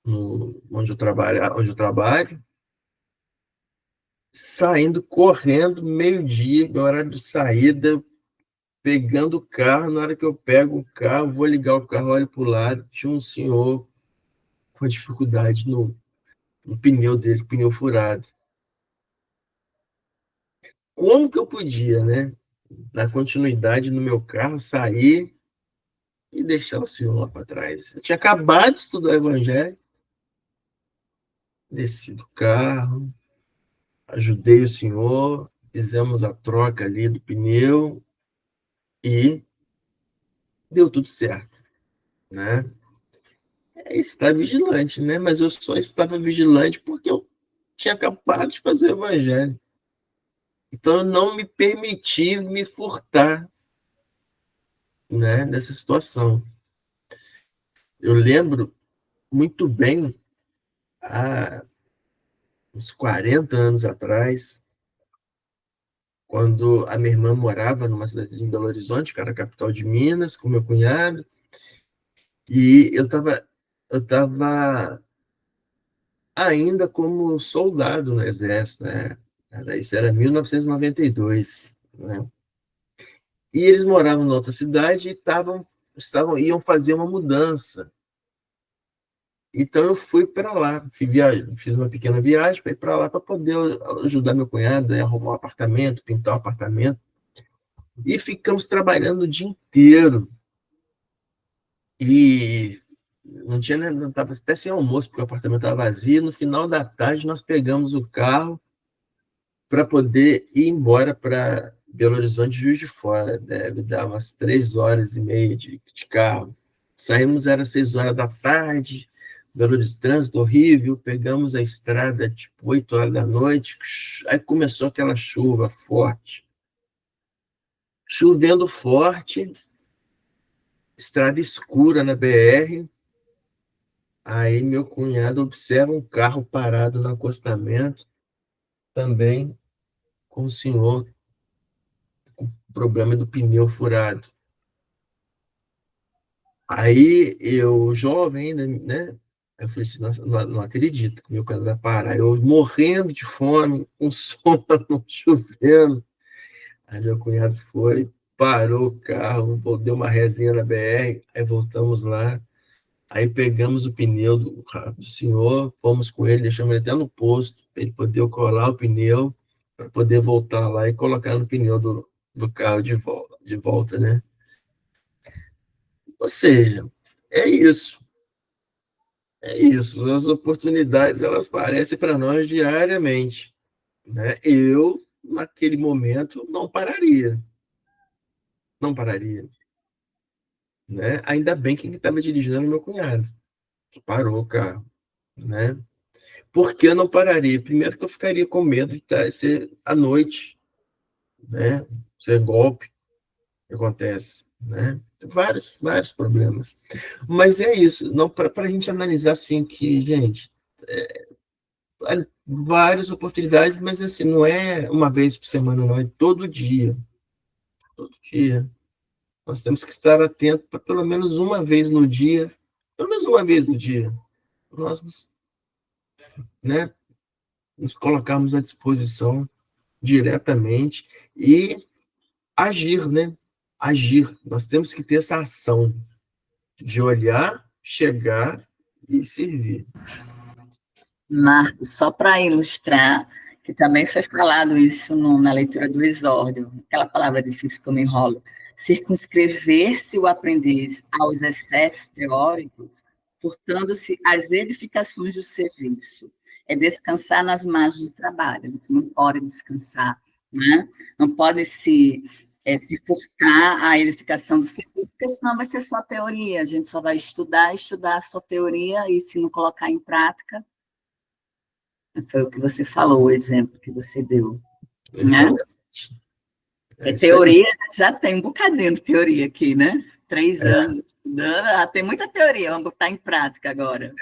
onde eu trabalho, saindo, correndo, meio-dia, no horário de saída, pegando o carro, na hora que eu pego o carro, vou ligar o carro, olho para o lado, tinha um senhor com dificuldade no pneu dele, pneu furado. Como que eu podia, né, dar continuidade no meu carro, sair e deixar o senhor lá para trás? Eu tinha acabado de estudar o Evangelho, desci do carro, ajudei o senhor, fizemos a troca ali do pneu e deu tudo certo, né? É estar vigilante, né? Mas eu só estava vigilante porque eu tinha acabado de fazer o evangelho. Então, eu não me permiti me furtar, né, dessa situação. Eu lembro muito bem, há uns 40 anos atrás, quando a minha irmã morava numa cidade em Belo Horizonte, que era a capital de Minas, com meu cunhado, e eu tava ainda como soldado no Exército, né? Isso era 1992, né? E eles moravam em outra cidade e iam fazer uma mudança. Então eu fui para lá, fiz uma pequena viagem para ir para lá para poder ajudar meu cunhado a arrumar um apartamento, pintar um apartamento. E ficamos trabalhando o dia inteiro. E não estava até sem almoço, porque o apartamento estava vazio. No final da tarde, nós pegamos o carro para poder ir embora para Belo Horizonte, Juiz de Fora. Deve dar umas 3 horas e meia de carro. Saímos, era 6 horas da tarde, Belo Horizonte, trânsito horrível, pegamos a estrada tipo 8 horas da noite, aí começou aquela chuva forte. Chovendo forte, estrada escura na BR, aí meu cunhado observa um carro parado no acostamento, também com o senhor com problema do pneu furado. Aí eu, jovem ainda, né? Eu falei assim, nossa, não acredito que meu cunhado vai parar. Eu morrendo de fome, com sono, chovendo. Aí meu cunhado foi, parou o carro, deu uma resinha na BR, aí voltamos lá. Aí pegamos o pneu do senhor, fomos com ele, deixamos ele até no posto, para ele poder colar o pneu, para poder voltar lá e colocar no pneu do carro de volta, né? Ou seja, é isso. É isso. As oportunidades, elas aparecem para nós diariamente, né? Eu, naquele momento, não pararia. Não pararia. Né? Ainda bem que quem estava dirigindo era o meu cunhado, que parou o carro, né? Por que eu não pararia? Primeiro que eu ficaria com medo de ser à noite, né? Ser golpe que acontece, né? Vários problemas. Mas é isso, não para a gente analisar assim que, gente, várias oportunidades, mas assim, não é uma vez por semana, não, é todo dia. Todo dia. Nós temos que estar atentos para pelo menos uma vez no dia, pelo menos uma vez no dia, nós, né, nos colocarmos à disposição diretamente e agir, né? Agir. Nós temos que ter essa ação de olhar, chegar e servir. Marcos, só para ilustrar, que também foi falado isso na leitura do exórdio, aquela palavra difícil que eu me enrolo, circunscrever-se o aprendiz aos excessos teóricos, furtando-se às edificações do serviço, é descansar nas margens do trabalho, a gente não pode descansar, né? Não pode se furtar à edificação do serviço, porque senão vai ser só teoria, a gente só vai estudar só teoria, e se não colocar em prática, foi o que você falou, o exemplo que você deu. Né? Teoria, já tem um bocadinho de teoria aqui, né? 3 anos estudando, já tem muita teoria, vamos botar em prática agora.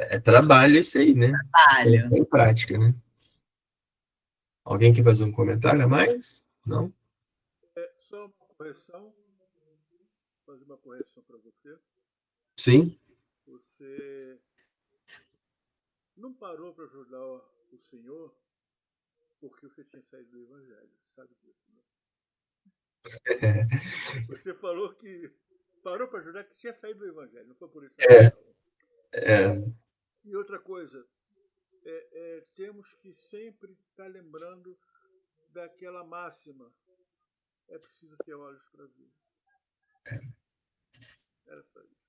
É trabalho isso aí, né? Trabalho. É em prática, né? Alguém quer fazer um comentário a mais? Não? Só uma correção. Fazer uma correção para você. Sim. Você não parou para ajudar o Senhor porque você tinha saído do Evangelho. Você sabe disso, né? Você falou que parou para ajudar que tinha saído do Evangelho. Não foi por isso. E outra coisa, temos que sempre estar lembrando daquela máxima. É preciso ter olhos para ver. Era só isso.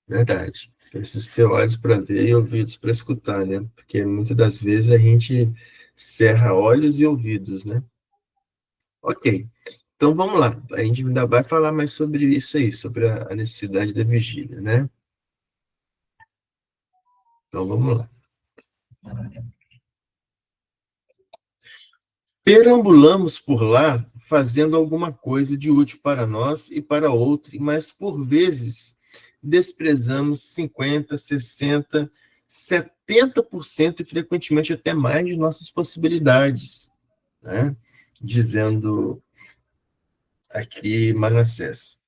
Verdade. Preciso ter olhos para ver e ouvidos para escutar, né? Porque muitas das vezes a gente cerra olhos e ouvidos, né? Ok. Então vamos lá. A gente ainda vai falar mais sobre isso aí, sobre a necessidade da vigília, né? Então vamos lá. Perambulamos por lá fazendo alguma coisa de útil para nós e para outro, mas por vezes desprezamos 50, 60, 70% e frequentemente até mais de nossas possibilidades, né? Dizendo aqui Manassés.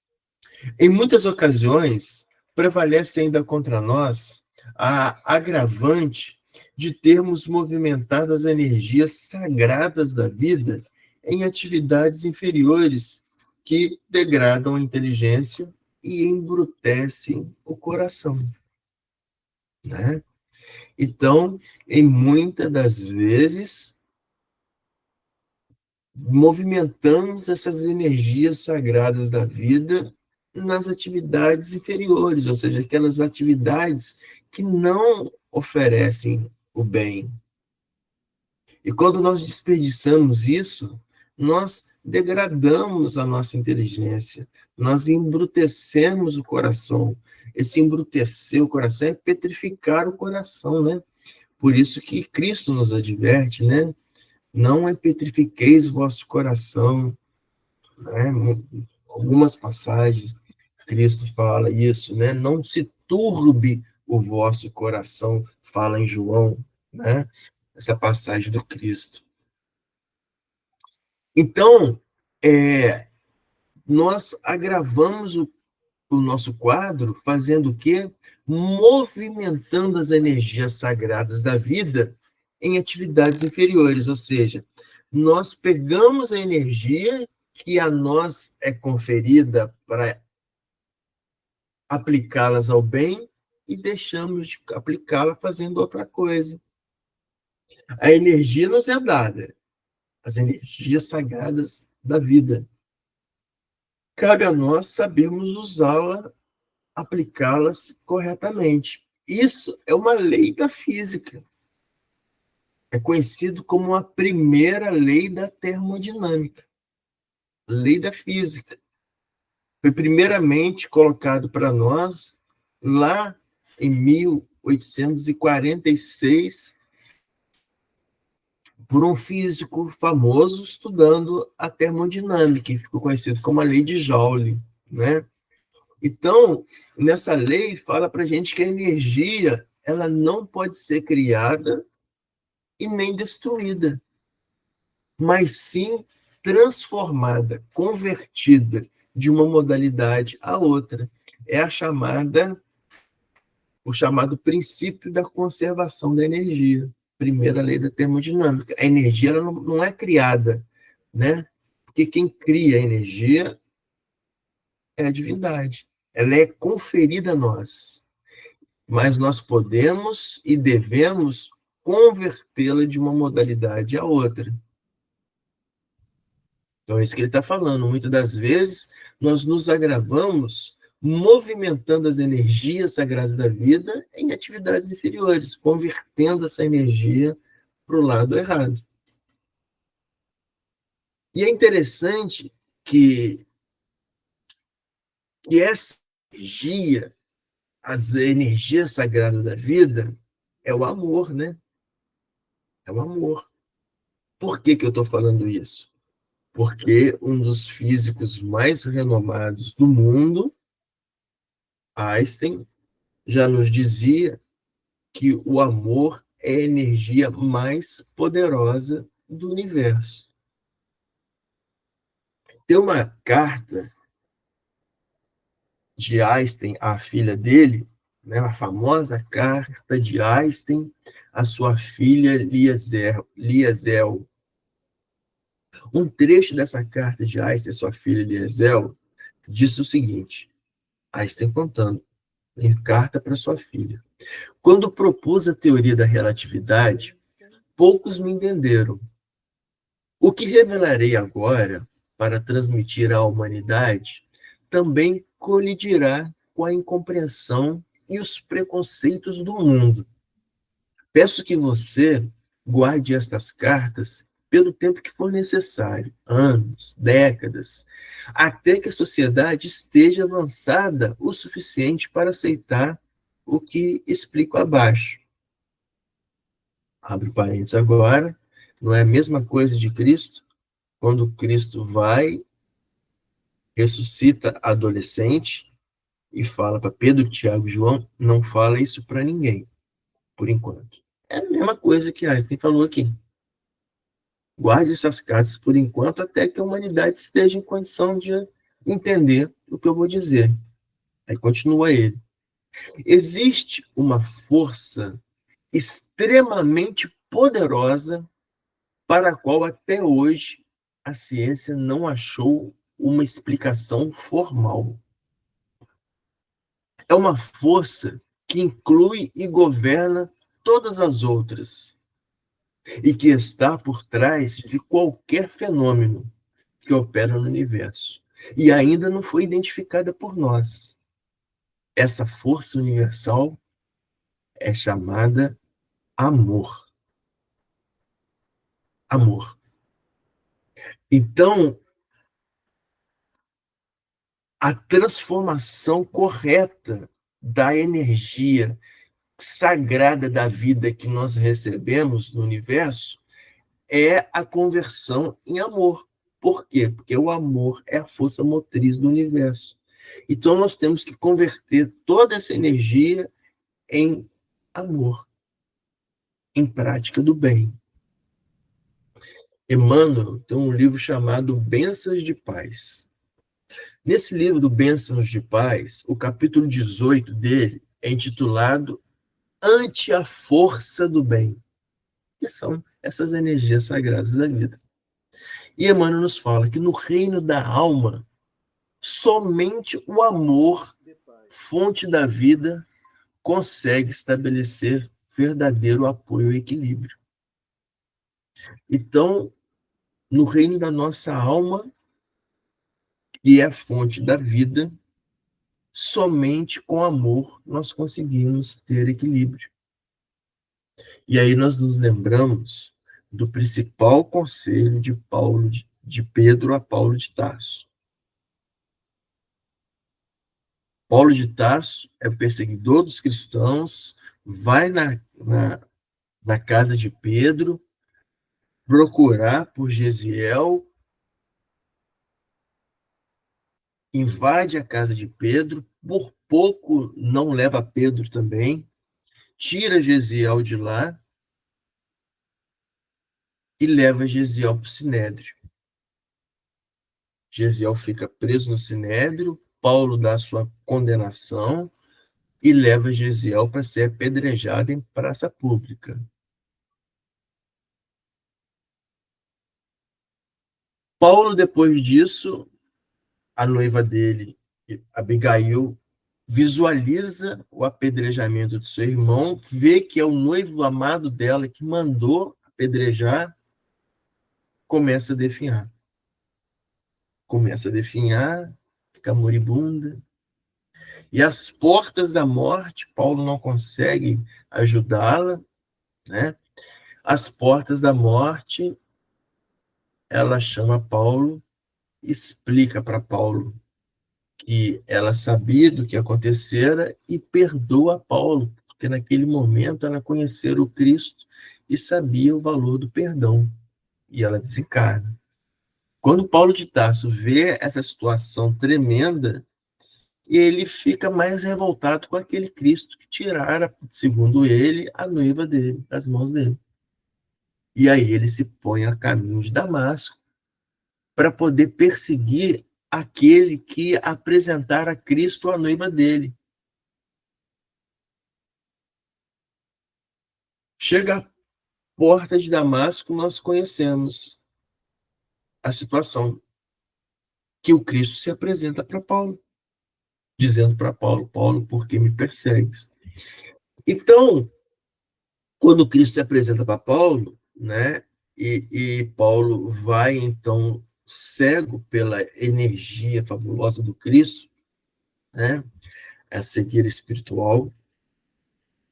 Em muitas ocasiões, prevalece ainda contra nós a agravante de termos movimentado as energias sagradas da vida em atividades inferiores que degradam a inteligência e embrutecem o coração, né? Então, em muitas das vezes, movimentamos essas energias sagradas da vida nas atividades inferiores, ou seja, aquelas atividades que não oferecem o bem. E quando nós desperdiçamos isso, nós degradamos a nossa inteligência, nós embrutecemos o coração. Esse embrutecer o coração é petrificar o coração, né? Por isso que Cristo nos adverte, né? Não petrifiqueis o vosso coração, né? Algumas passagens, Cristo fala isso, né? Não se turbe o vosso coração, fala em João, né? Essa passagem do Cristo. Então, nós agravamos o nosso quadro fazendo o quê? Movimentando as energias sagradas da vida em atividades inferiores, ou seja, nós pegamos a energia que a nós é conferida para aplicá-las ao bem e deixamos de aplicá-la fazendo outra coisa. A energia nos é dada, as energias sagradas da vida. Cabe a nós sabermos usá-la, aplicá-las corretamente. Isso é uma lei da física. É conhecido como a primeira lei da termodinâmica, lei da física. Foi primeiramente colocado para nós lá em 1846 por um físico famoso estudando a termodinâmica, que ficou conhecido como a lei de Joule, né? Então, nessa lei fala para a gente que a energia ela não pode ser criada e nem destruída, mas sim transformada, convertida de uma modalidade a outra. É o chamado princípio da conservação da energia, primeira lei da termodinâmica. A energia ela não é criada, né? Porque quem cria a energia é a divindade. Ela é conferida a nós, mas nós podemos e devemos convertê-la de uma modalidade a outra. Então, é isso que ele está falando. Muitas das vezes, nós nos agravamos movimentando as energias sagradas da vida em atividades inferiores, convertendo essa energia para o lado errado. E é interessante que essa energia, as energias sagradas da vida, é o amor, né? É o amor. Por que eu estou falando isso? Porque um dos físicos mais renomados do mundo, Einstein, já nos dizia que o amor é a energia mais poderosa do universo. Tem uma carta de Einstein à filha dele, né, a famosa carta de Einstein à sua filha Liesel. Um trecho dessa carta de Einstein à sua filha Liesel diz o seguinte, Einstein contando, em carta para sua filha. Quando propus a teoria da relatividade, poucos me entenderam. O que revelarei agora, para transmitir à humanidade, também colidirá com a incompreensão e os preconceitos do mundo. Peço que você guarde estas cartas pelo tempo que for necessário, anos, décadas, até que a sociedade esteja avançada o suficiente para aceitar o que explico abaixo. Abre parênteses agora, não é a mesma coisa de Cristo? Quando Cristo vai, ressuscita adolescente e fala para Pedro, Tiago e João, não fala isso para ninguém, por enquanto. É a mesma coisa que Einstein falou aqui. Guarde essas cartas por enquanto até que a humanidade esteja em condição de entender o que eu vou dizer. Aí continua ele. Existe uma força extremamente poderosa para a qual até hoje a ciência não achou uma explicação formal. É uma força que inclui e governa todas as outras e que está por trás de qualquer fenômeno que opera no universo e ainda não foi identificada por nós. Essa força universal é chamada amor. Amor. Então, a transformação correta da energia sagrada da vida que nós recebemos no universo é a conversão em amor. Por quê? Porque o amor é a força motriz do universo. Então, nós temos que converter toda essa energia em amor, em prática do bem. Emmanuel tem um livro chamado Bênçãos de Paz. Nesse livro do Bênçãos de Paz, o capítulo 18 dele é intitulado Ante a Força do Bem, que são essas energias sagradas da vida. E Emmanuel nos fala que no reino da alma, somente o amor, fonte da vida, consegue estabelecer verdadeiro apoio e equilíbrio. Então, no reino da nossa alma, que é a fonte da vida, somente com amor nós conseguimos ter equilíbrio. E aí nós nos lembramos do principal conselho de Pedro a Paulo de Tarso. Paulo de Tarso é o perseguidor dos cristãos, vai na casa de Pedro procurar por Gesiel, invade a casa de Pedro, por pouco não leva Pedro também, tira Gesiel de lá e leva Gesiel para o Sinédrio. Gesiel fica preso no Sinédrio, Paulo dá sua condenação e leva Gesiel para ser apedrejado em praça pública. Paulo, depois disso, a noiva dele, Abigail, visualiza o apedrejamento do seu irmão, vê que é o noivo amado dela que mandou apedrejar, começa a definhar. Fica moribunda. E às portas da morte, Paulo não consegue ajudá-la, né? Às portas da morte, ela chama Paulo, explica para Paulo que ela sabia do que acontecera e perdoa Paulo, porque naquele momento ela conhecera o Cristo e sabia o valor do perdão. E ela desencarna. Quando Paulo de Tarso vê essa situação tremenda, ele fica mais revoltado com aquele Cristo que tirara, segundo ele, a noiva dele, das mãos dele. E aí ele se põe a caminho de Damasco para poder perseguir aquele que apresentara Cristo à noiva dele. Chega à porta de Damasco, nós conhecemos a situação que o Cristo se apresenta para Paulo, dizendo para Paulo, Paulo, por que me persegues? Então, quando Cristo se apresenta para Paulo, né, e Paulo vai, então, cego pela energia fabulosa do Cristo, né, a cegueira espiritual,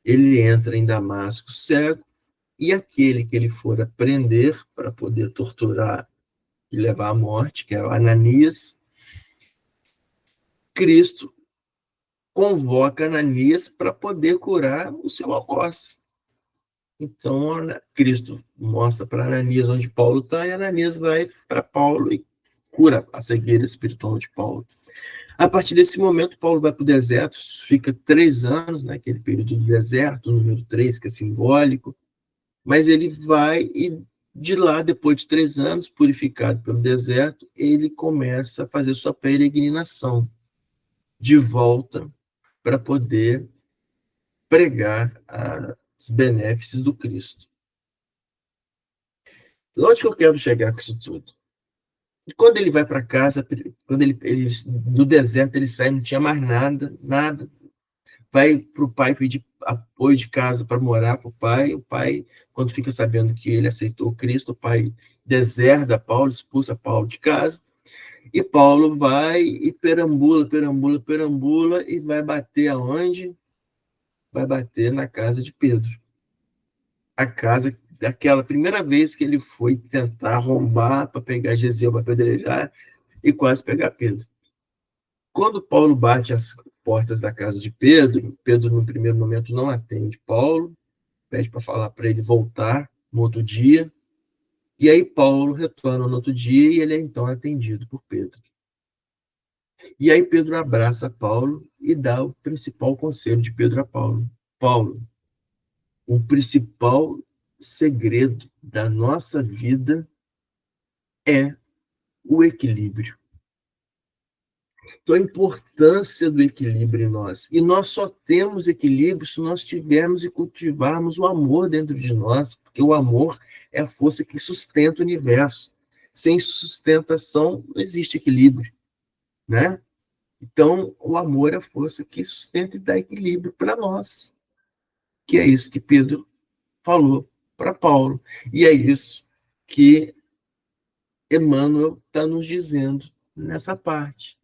ele entra em Damasco cego, e aquele que ele fora prender para poder torturar e levar à morte, que era o Ananias, Cristo convoca Ananias para poder curar o seu algoz. Então, Cristo mostra para Ananias onde Paulo está, e Ananias vai para Paulo e cura a cegueira espiritual de Paulo. A partir desse momento, Paulo vai para o deserto, fica 3 anos naquele período do deserto, o número 3, que é simbólico, mas ele vai e de lá, depois de 3 anos, purificado pelo deserto, ele começa a fazer sua peregrinação de volta para poder pregar os benefícios do Cristo. Onde que eu quero chegar com isso tudo? E quando ele vai para casa, quando ele do deserto ele sai, não tinha mais nada, vai para o pai pedir apoio de casa para morar para o pai, quando fica sabendo que ele aceitou Cristo, o pai deserda Paulo, expulsa Paulo de casa, e Paulo vai e perambula, e vai bater aonde? Vai bater na casa de Pedro. A casa, aquela primeira vez que ele foi tentar arrombar para pegar Geseu para apedrejar e quase pegar Pedro. Quando Paulo bate as portas da casa de Pedro, Pedro no primeiro momento não atende Paulo, pede para falar para ele voltar no outro dia, e aí Paulo retorna no outro dia e ele é então atendido por Pedro. E aí Pedro abraça Paulo e dá o principal conselho de Pedro a Paulo. Paulo, o principal segredo da nossa vida é o equilíbrio. Então, a importância do equilíbrio em nós. E nós só temos equilíbrio se nós tivermos e cultivarmos o amor dentro de nós, porque o amor é a força que sustenta o universo. Sem sustentação, não existe equilíbrio, né? Então, o amor é a força que sustenta e dá equilíbrio para nós. Que é isso que Pedro falou para Paulo. E é isso que Emmanuel está nos dizendo nessa parte.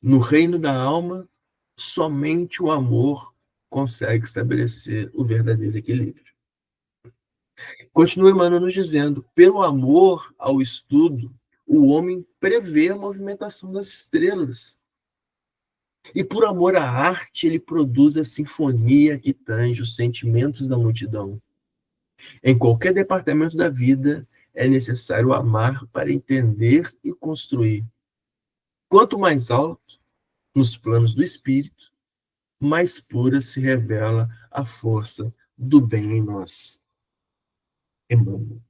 No reino da alma, somente o amor consegue estabelecer o verdadeiro equilíbrio. Continua Emmanuel nos dizendo, pelo amor ao estudo, o homem prevê a movimentação das estrelas. E por amor à arte, ele produz a sinfonia que tange os sentimentos da multidão. Em qualquer departamento da vida, é necessário amar para entender e construir. Quanto mais alto, nos planos do espírito, mais pura se revela a força do bem em nós. Emmanuel.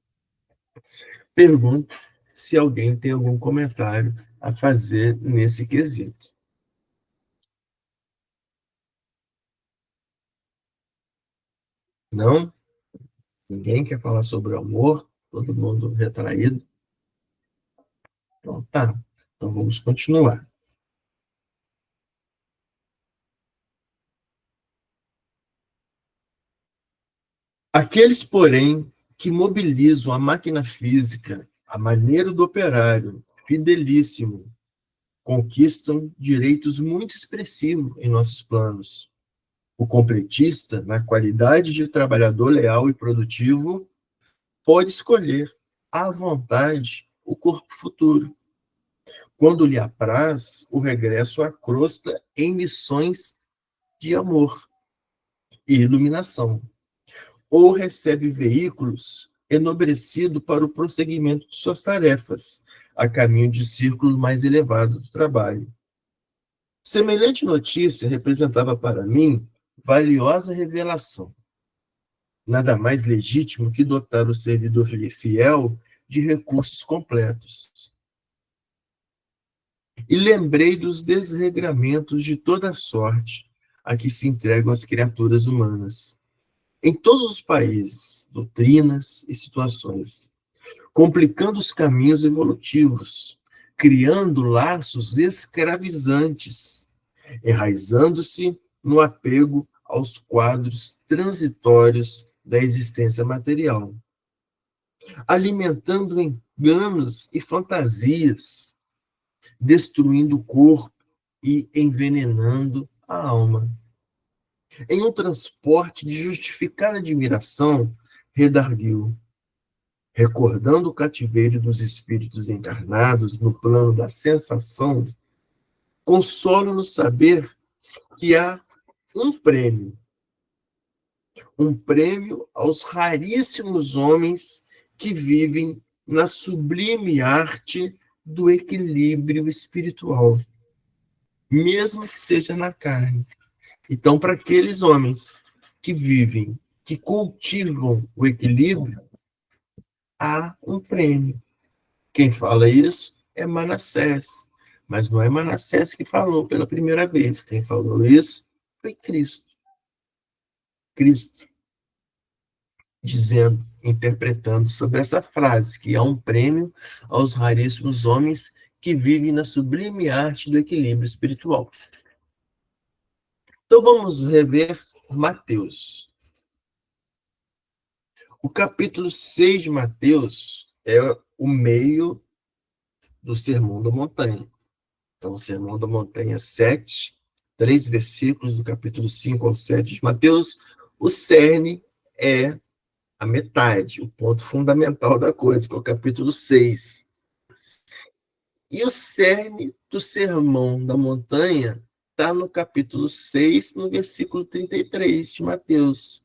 Pergunto se alguém tem algum comentário a fazer nesse quesito. Não? Ninguém quer falar sobre o amor? Todo mundo retraído? Então tá. Então vamos continuar. Aqueles, porém, que mobilizam a máquina física, a maneira do operário, fidelíssimo, conquistam direitos muito expressivos em nossos planos. O completista, na qualidade de trabalhador leal e produtivo, pode escolher à vontade o corpo futuro, quando lhe apraz o regresso à crosta em missões de amor e iluminação, ou recebe veículos enobrecido para o prosseguimento de suas tarefas, a caminho de círculos mais elevados do trabalho. Semelhante notícia representava para mim valiosa revelação. Nada mais legítimo que dotar o servidor fiel de recursos completos. E lembrei dos desregramentos de toda sorte a que se entregam as criaturas humanas, em todos os países, doutrinas e situações, complicando os caminhos evolutivos, criando laços escravizantes, enraizando-se no apego aos quadros transitórios da existência material, alimentando enganos e fantasias, destruindo o corpo e envenenando a alma. Em um transporte de justificada admiração, redarguiu, recordando o cativeiro dos espíritos encarnados no plano da sensação, consolo no saber que há um prêmio, Um prêmio aos raríssimos homens que vivem na sublime arte do equilíbrio espiritual, mesmo que seja na carne. Então, para aqueles homens que vivem, que cultivam o equilíbrio, há um prêmio. Quem fala isso é Manassés, mas não é Manassés que falou pela primeira vez. Quem falou isso foi Cristo. Cristo dizendo, interpretando sobre essa frase, que há um prêmio aos raríssimos homens que vivem na sublime arte do equilíbrio espiritual. Então vamos rever Mateus. O capítulo 6 de Mateus é o meio do Sermão da Montanha. Então, o Sermão da Montanha 7, 3 versículos do capítulo 5 ao 7 de Mateus, o cerne é a metade, o ponto fundamental da coisa, que é o capítulo 6. E o cerne do Sermão da Montanha está no capítulo 6, no versículo 33 de Mateus,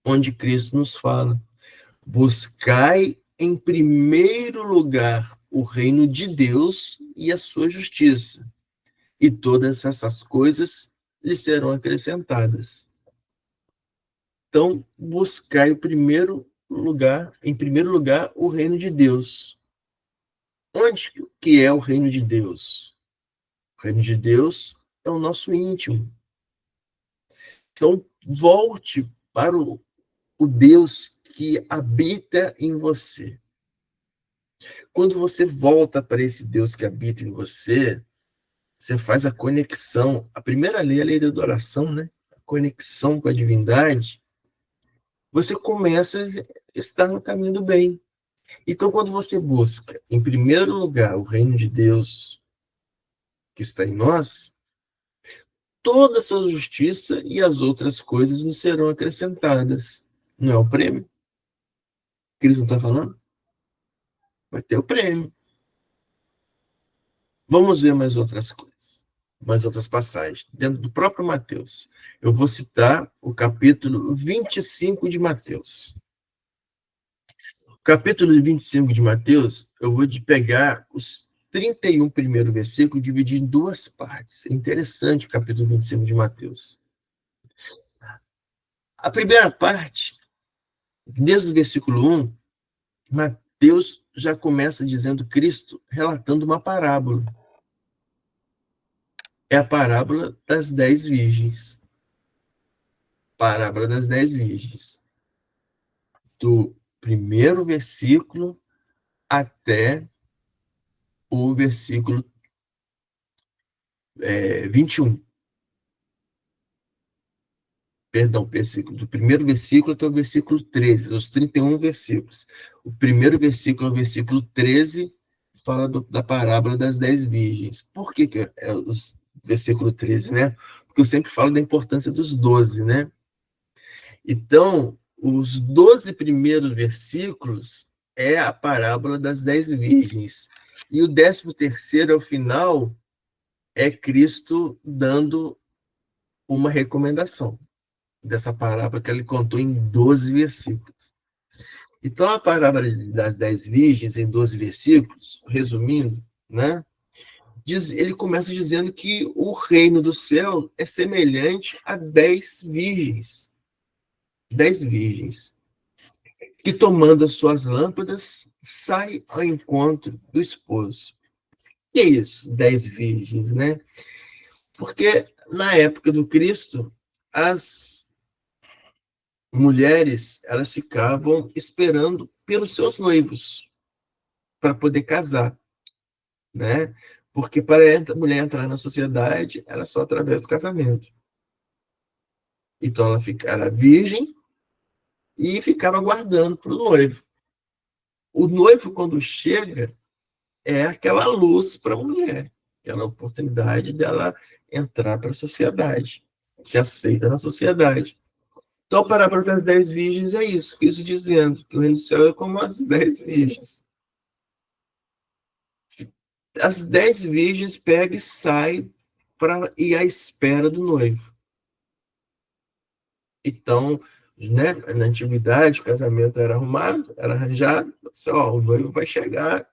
onde Cristo nos fala: buscai em primeiro lugar o reino de Deus e a sua justiça, e todas essas coisas lhe serão acrescentadas. Então, buscai em primeiro lugar, o reino de Deus. Onde que é o reino de Deus? O reino de Deus é o nosso íntimo. Então, volte para o Deus que habita em você. Quando você volta para esse Deus que habita em você, você faz a conexão. A primeira lei é a lei da adoração, né? A conexão com a divindade. Você começa a estar no caminho do bem. Então, quando você busca, em primeiro lugar, o reino de Deus que está em nós, toda a sua justiça e as outras coisas nos serão acrescentadas. Não é o prêmio? Cristo não está falando? Vai ter o prêmio. Vamos ver mais outras coisas, mais outras passagens, dentro do próprio Mateus. Eu vou citar o capítulo 25 de Mateus. O capítulo 25 de Mateus, eu vou pegar os 31 primeiros versículos e dividir em duas partes. É interessante o capítulo 25 de Mateus. A primeira parte, desde o versículo 1, Mateus já começa dizendo Cristo relatando uma parábola. É a parábola das 10 virgens. Parábola das 10 virgens. Do primeiro versículo até o versículo 21. Perdão, do primeiro versículo até o versículo 13, os 31 versículos. O primeiro versículo ao versículo 13 fala da parábola das 10 virgens. Por que é o versículo 13, né? Porque eu sempre falo da importância dos 12, né? Então, os 12 primeiros versículos é a parábola das 10 virgens. E o 13º, ao final, é Cristo dando uma recomendação dessa parábola que ele contou em 12 versículos. Então, a parábola das 10 virgens, em 12 versículos, resumindo, né, ele começa dizendo que o reino do céu é semelhante a 10 virgens. 10 virgens que, tomando as suas lâmpadas, saem ao encontro do esposo. Que é isso, 10 virgens, né? Porque na época do Cristo, as mulheres, elas ficavam esperando pelos seus noivos para poder casar, né? Porque para a mulher entrar na sociedade era só através do casamento. Então ela era virgem e ficava aguardando para o noivo. O noivo, quando chega, é aquela luz para a mulher, aquela oportunidade dela entrar para a sociedade, ser aceita na sociedade. Então, a parábola das 10 virgens é isso dizendo que o reino do céu é como as 10 virgens. As 10 virgens pegam e saem para ir à espera do noivo. Então, né, na antiguidade, o casamento era arrumado, era arranjado, assim, ó, o noivo vai chegar,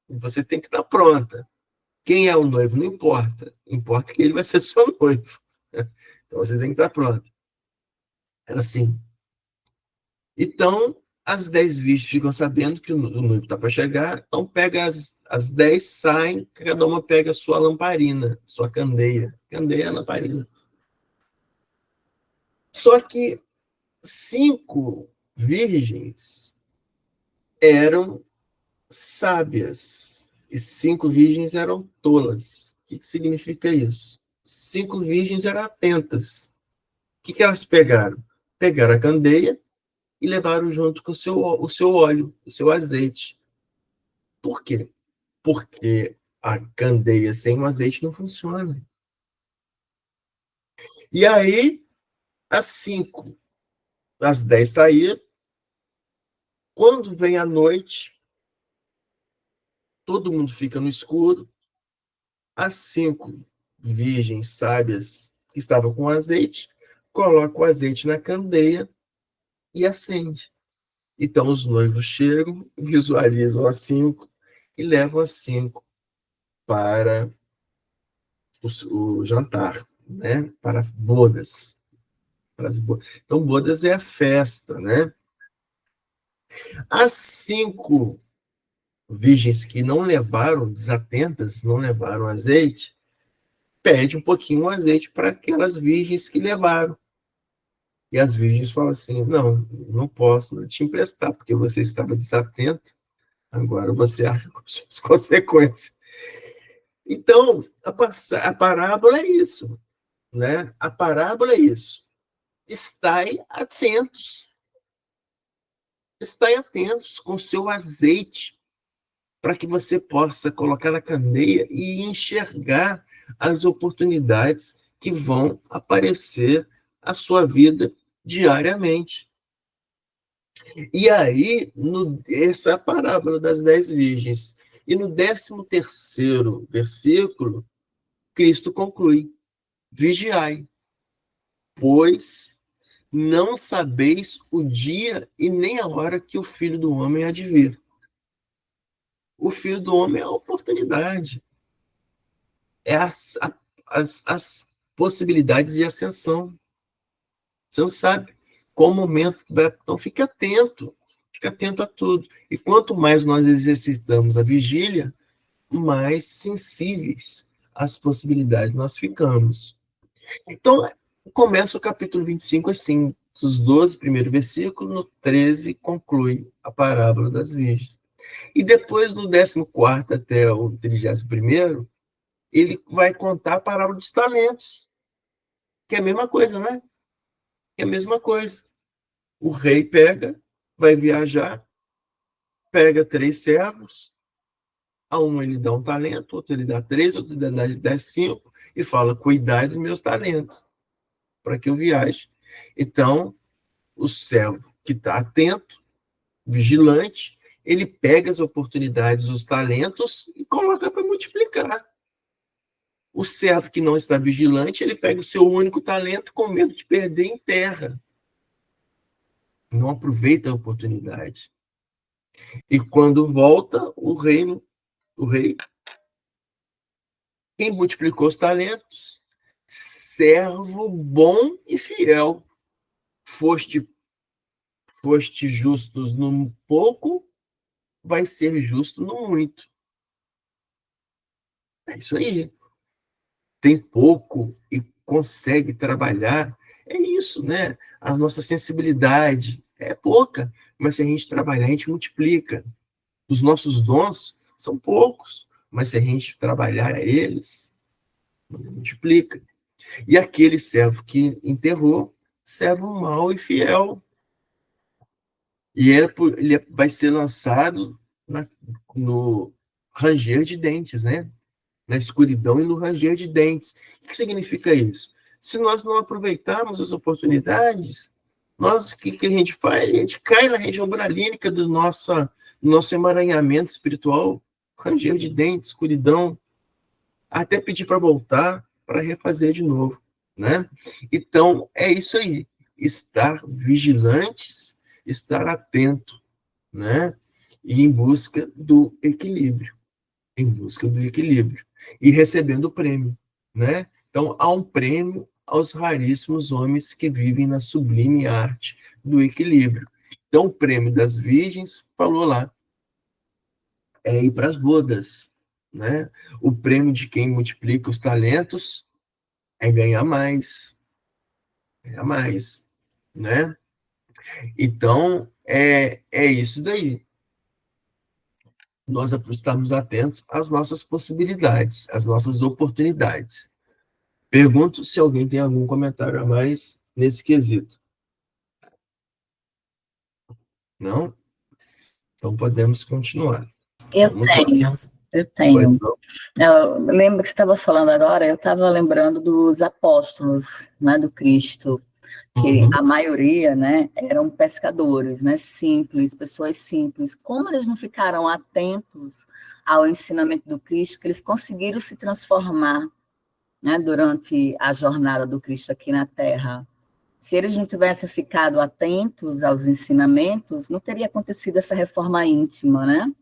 e você tem que estar pronta. Quem é o noivo não importa, importa que ele vai ser seu noivo. Então, você tem que estar pronta. Era assim. Então, as 10 virgens ficam sabendo que o noivo está para chegar, então pega as 10, saem, cada uma pega a sua lamparina, sua candeia. Candeia é a lamparina. Só que 5 virgens eram sábias e 5 virgens eram tolas. O que significa isso? 5 virgens eram atentas. O que elas pegaram? Pegaram a candeia e levaram junto com o seu óleo, o seu azeite. Por quê? Porque a candeia sem o azeite não funciona. E aí, as 5, as 10 saíram. Quando vem a noite, todo mundo fica no escuro. As 5 virgens sábias que estavam com azeite, colocam o azeite na candeia e acende. Então, os noivos chegam, visualizam as 5 e levam as 5 para o jantar, né? Para bodas. Então, bodas é a festa, né? As 5 virgens que não levaram, desatentas, não levaram azeite, pede um pouquinho o azeite para aquelas virgens que levaram. E as virgens falam assim, não posso te emprestar, porque você estava desatento, agora você arca com as consequências. Então, a parábola é isso, né? A parábola é isso. Estai atentos com seu azeite, para que você possa colocar na candeia e enxergar as oportunidades que vão aparecer à sua vida diariamente. E aí, essa é a parábola das 10 virgens. E no 13º versículo, Cristo conclui: vigiai, pois não sabeis o dia e nem a hora que o Filho do Homem há de vir. O Filho do Homem é a oportunidade, é as possibilidades de ascensão. Você não sabe qual o momento que vai. Então, fique atento a tudo. E quanto mais nós exercitamos a vigília, mais sensíveis às possibilidades nós ficamos. Então, começa o capítulo 25 assim, dos 12 primeiros versículos, no 13 conclui a parábola das virgens. E depois, do 14º até o 31º, ele vai contar a parábola dos talentos, que é a mesma coisa, né? É a mesma coisa. O rei vai viajar, pega 3 servos, a um ele dá um talento, outro ele dá 3, outro ele dá 5, e fala, cuidai dos meus talentos, para que eu viaje. Então, o servo que está atento, vigilante, ele pega as oportunidades, os talentos, e coloca para multiplicar. O servo que não está vigilante, ele pega o seu único talento com medo de perder em terra. Não aproveita a oportunidade. E quando volta, o rei, quem multiplicou os talentos? Servo bom e fiel. Foste justos no pouco, vai ser justo no muito. É isso aí. Tem pouco e consegue trabalhar. É isso, né? A nossa sensibilidade é pouca, mas se a gente trabalhar, a gente multiplica. Os nossos dons são poucos, mas se a gente trabalhar eles, multiplica. E aquele servo que enterrou, servo mau e fiel. E ele vai ser lançado no ranger de dentes, né? Na escuridão e no ranger de dentes. O que significa isso? Se nós não aproveitarmos as oportunidades, o que a gente faz? A gente cai na região buralínica do nosso emaranhamento espiritual, ranger de dentes, escuridão, até pedir para voltar, para refazer de novo, né? Então, é isso aí. estar vigilantes, estar atento, né? E em busca do equilíbrio, e recebendo o prêmio, né? Então, há um prêmio aos raríssimos homens que vivem na sublime arte do equilíbrio. Então, o prêmio das virgens, falou lá, é ir para as bodas, né? O prêmio de quem multiplica os talentos é ganhar mais, né? Então, é isso daí. Nós estamos atentos às nossas possibilidades, às nossas oportunidades. Pergunto se alguém tem algum comentário a mais nesse quesito. Não? Então, podemos continuar. Eu Vamos lá. tenho. Eu lembro que você estava falando agora, eu estava lembrando dos apóstolos, né, do Cristo, que a maioria, né, eram pescadores, né, simples, pessoas simples. Como eles não ficaram atentos ao ensinamento do Cristo, que eles conseguiram se transformar, né, durante a jornada do Cristo aqui na Terra. Se eles não tivessem ficado atentos aos ensinamentos, não teria acontecido essa reforma íntima, né?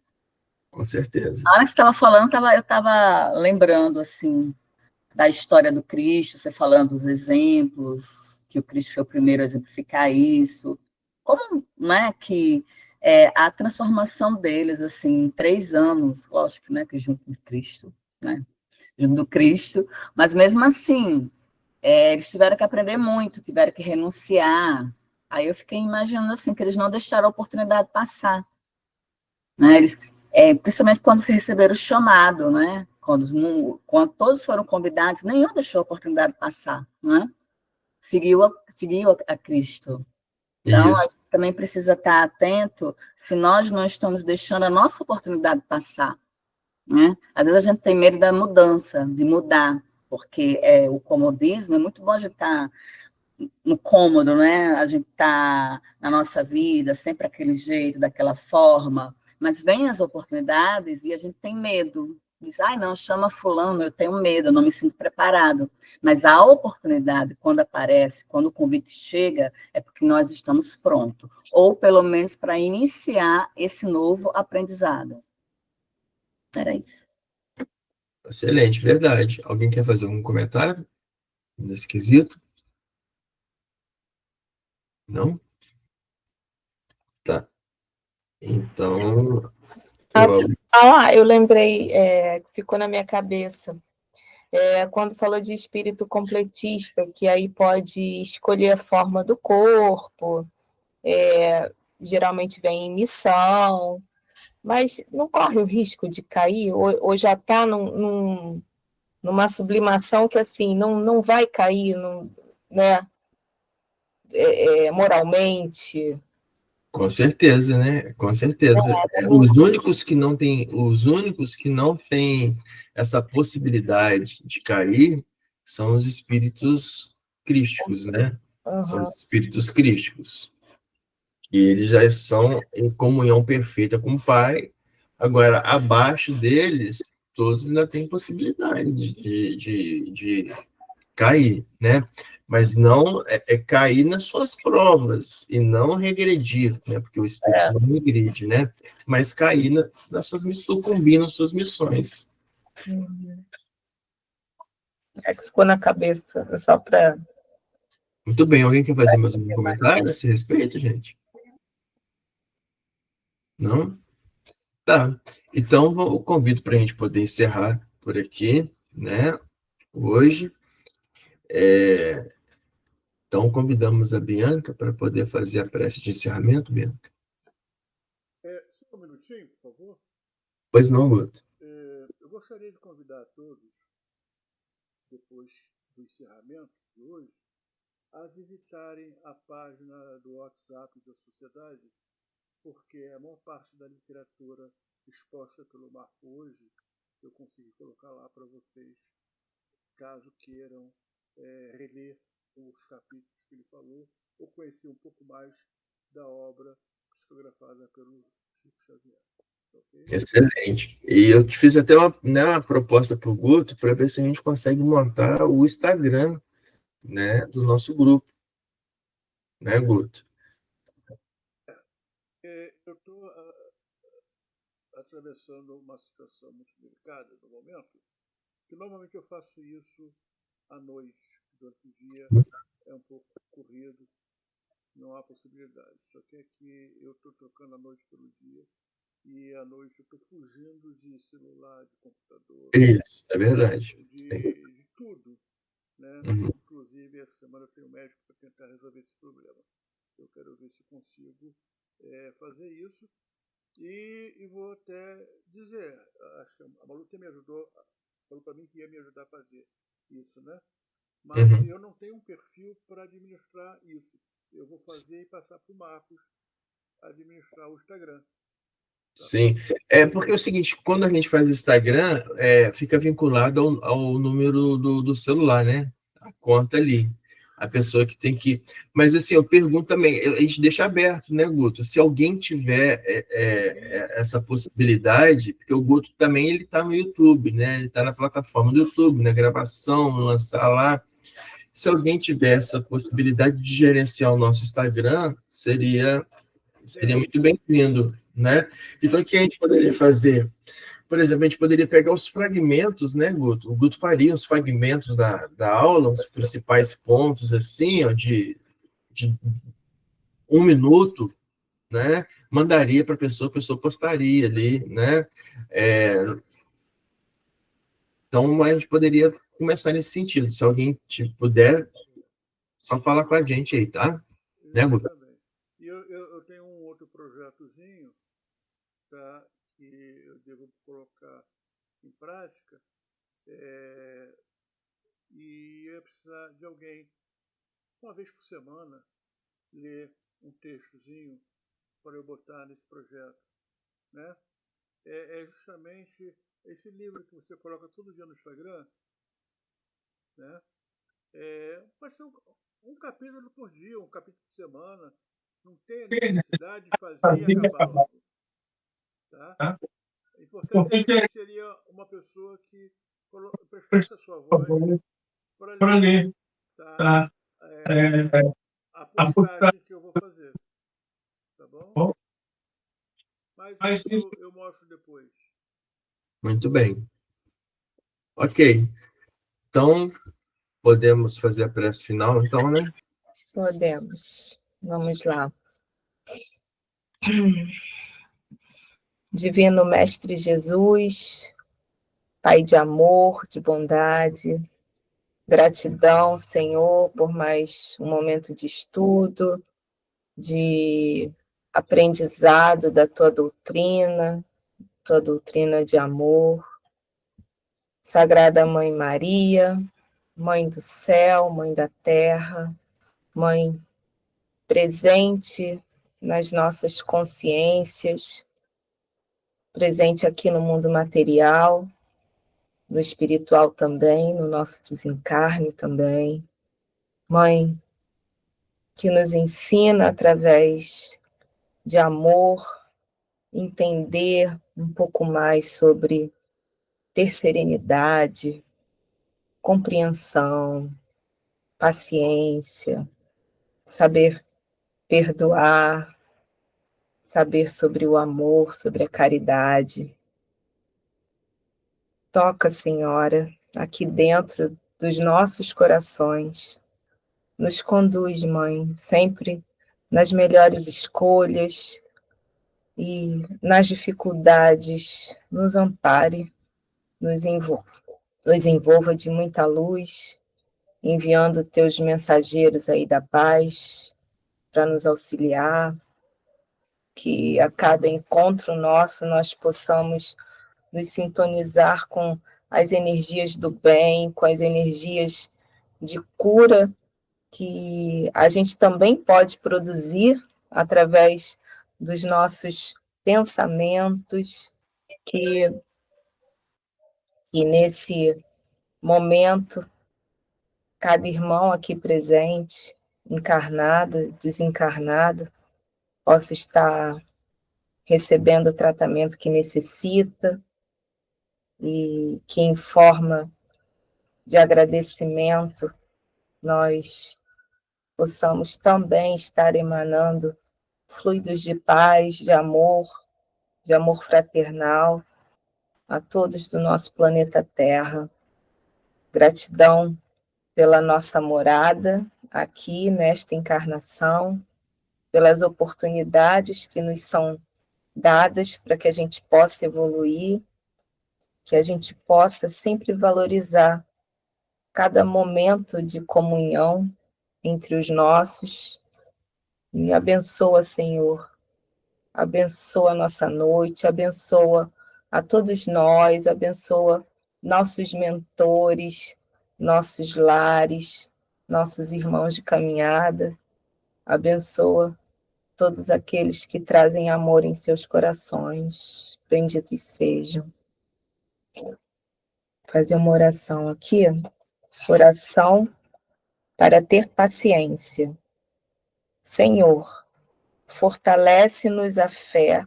Com certeza. A hora que você estava falando, eu estava lembrando, assim, da história do Cristo, você falando dos exemplos, que o Cristo foi o primeiro a exemplificar isso. Como, né, que a transformação deles, assim, em 3 anos, lógico, né, que junto com Cristo, né, junto do Cristo, mas mesmo assim, eles tiveram que aprender muito, tiveram que renunciar. Aí eu fiquei imaginando, assim, que eles não deixaram a oportunidade passar, né, eles, principalmente quando se receberam o chamado, né, quando todos foram convidados, nenhum deixou a oportunidade passar, né? Seguiu a Cristo. Então, a gente também precisa estar atento se nós não estamos deixando a nossa oportunidade passar, né? Às vezes a gente tem medo da mudança, de mudar, porque o comodismo, é muito bom a gente estar no cômodo, né? A gente está na nossa vida, sempre daquele jeito, daquela forma, mas vem as oportunidades e a gente tem medo. Diz, não, chama fulano, eu tenho medo, eu não me sinto preparado. Mas a oportunidade, quando aparece, quando o convite chega, é porque nós estamos prontos. Ou, pelo menos, para iniciar esse novo aprendizado. Era isso. Excelente, verdade. Alguém quer fazer algum comentário nesse quesito? Não? Tá. Então, eu lembrei, ficou na minha cabeça, quando falou de espírito completista, que aí pode escolher a forma do corpo, geralmente vem em missão, mas não corre o risco de cair, ou já está numa sublimação que assim, não vai cair, né, moralmente. Com certeza, né? Com certeza. Os únicos que não têm essa possibilidade de cair são os espíritos crísticos, né? São os espíritos crísticos. E eles já são em comunhão perfeita com o Pai. Agora, abaixo deles, todos ainda têm possibilidade de cair, né? Mas não cair nas suas provas e não regredir, né? Porque o espírito não regride, né? Mas cair nas suas missões, sucumbir nas suas missões. É que ficou na cabeça, só para... Muito bem, alguém quer fazer mais um comentário a esse respeito, gente? Não? Tá. Então, eu convido para a gente poder encerrar por aqui, né? Hoje. Então, convidamos a Bianca para poder fazer a prece de encerramento, Bianca. Só um minutinho, por favor. Pois não, Guto. Eu gostaria de convidar a todos, depois do encerramento de hoje, a visitarem a página do WhatsApp da Sociedade, porque a maior parte da literatura exposta pelo Marco hoje, eu consegui colocar lá para vocês, caso queiram reler os capítulos que ele falou, ou conhecer um pouco mais da obra psicografada pelo Chico Xavier. Okay? Excelente. E eu te fiz até uma proposta para o Guto, para ver se a gente consegue montar o Instagram, né, do nosso grupo. né, Guto? Eu estou atravessando uma situação muito delicada no momento, que normalmente eu faço isso à noite, durante o dia é um pouco corrido, não há possibilidade. Só que aqui eu estou trocando a noite pelo dia, e à noite eu estou fugindo de celular, de computador, Isso, é verdade. de tudo, né? Uhum. Inclusive, essa semana eu tenho um médico para tentar resolver esse problema. Eu quero ver se consigo fazer isso. E vou até dizer, acho que a Malu me ajudou, falou para mim que ia me ajudar a fazer isso, né? Mas eu não tenho um perfil para administrar isso. Eu vou fazer e passar para o Marcos administrar o Instagram. Tá? Sim, porque é o seguinte, quando a gente faz o Instagram, fica vinculado ao número do celular, né? A conta ali. A pessoa que tem que... Mas, assim, eu pergunto também, a gente deixa aberto, né, Guto? Se alguém tiver essa possibilidade, porque o Guto também, ele está no YouTube, né? Ele está na plataforma do YouTube, na gravação, lançar lá. Se alguém tiver essa possibilidade de gerenciar o nosso Instagram, seria muito bem-vindo, né? Então, o que a gente poderia fazer? Por exemplo, a gente poderia pegar os fragmentos, né, Guto? O Guto faria os fragmentos da aula, os principais pontos, assim, ó, de 1 minuto, né? Mandaria para a pessoa postaria ali, né? Então, a gente poderia começar nesse sentido. Se alguém puder, só fala com a gente aí, tá? Né, Guto? Exatamente. E eu tenho um outro projetozinho, tá, que eu devo colocar em prática, e eu ia precisar de alguém, uma vez por semana, ler um textozinho para eu botar nesse projeto, né? É justamente esse livro que você coloca todo dia no Instagram, né? Pode ser um capítulo por dia, um capítulo por semana. Não tem necessidade de fazer e acabar logo. Tá? O importante é que seria uma pessoa que prestasse a sua voz para ler, tá? A postagem que eu vou fazer. Tá bom? Mas isso eu mostro depois. Muito bem. Ok. Então, podemos fazer a prece final, então, né? Podemos. Vamos lá. Divino Mestre Jesus, Pai de amor, de bondade, gratidão, Senhor, por mais um momento de estudo, de aprendizado da tua doutrina de amor. Sagrada Mãe Maria, Mãe do céu, Mãe da terra, Mãe presente nas nossas consciências, presente aqui no mundo material, no espiritual também, no nosso desencarne também. Mãe, que nos ensina através de amor, entender um pouco mais sobre ter serenidade, compreensão, paciência, saber perdoar, saber sobre o amor, sobre a caridade. Toca, Senhora, aqui dentro dos nossos corações. Nos conduz, Mãe, sempre nas melhores escolhas e nas dificuldades. Nos ampare, nos envolva de muita luz, enviando teus mensageiros aí da paz para nos auxiliar, que a cada encontro nosso nós possamos nos sintonizar com as energias do bem, com as energias de cura que a gente também pode produzir através dos nossos pensamentos, que nesse momento, cada irmão aqui presente, encarnado, desencarnado, possa estar recebendo o tratamento que necessita e que, em forma de agradecimento, nós possamos também estar emanando fluidos de paz, de amor fraternal a todos do nosso planeta Terra. Gratidão pela nossa morada aqui nesta encarnação, pelas oportunidades que nos são dadas para que a gente possa evoluir, que a gente possa sempre valorizar cada momento de comunhão entre os nossos. E abençoa, Senhor, abençoa a nossa noite, abençoa a todos nós, abençoa nossos mentores, nossos lares, nossos irmãos de caminhada, abençoa todos aqueles que trazem amor em seus corações, benditos sejam. Fazer uma oração aqui, oração para ter paciência. Senhor, fortalece-nos a fé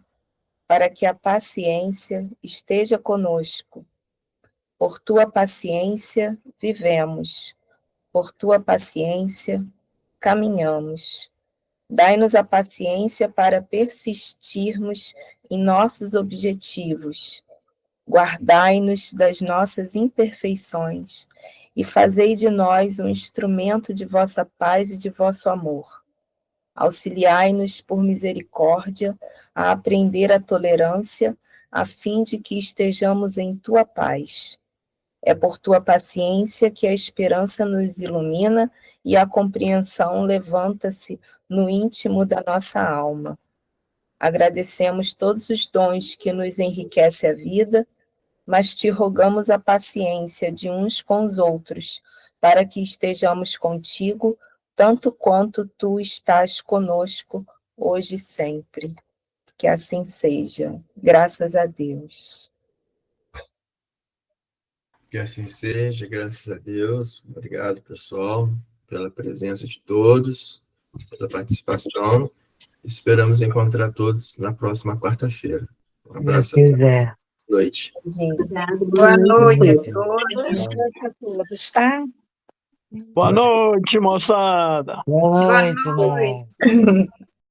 para que a paciência esteja conosco. Por tua paciência vivemos, por tua paciência caminhamos. Dai-nos a paciência para persistirmos em nossos objetivos. Guardai-nos das nossas imperfeições e fazei de nós um instrumento de vossa paz e de vosso amor. Auxiliai-nos por misericórdia a aprender a tolerância, a fim de que estejamos em tua paz. É por tua paciência que a esperança nos ilumina e a compreensão levanta-se no íntimo da nossa alma. Agradecemos todos os dons que nos enriquecem a vida, mas te rogamos a paciência de uns com os outros, para que estejamos contigo, tanto quanto tu estás conosco, hoje e sempre. Que assim seja. Graças a Deus. Que assim seja, graças a Deus. Obrigado, pessoal, pela presença de todos, pela participação. Esperamos encontrar todos na próxima quarta-feira. Um abraço a todos. Boa noite. Boa noite a todos. Boa noite a todos, tá? Boa noite, moçada. Boa Boa noite, noite. mãe.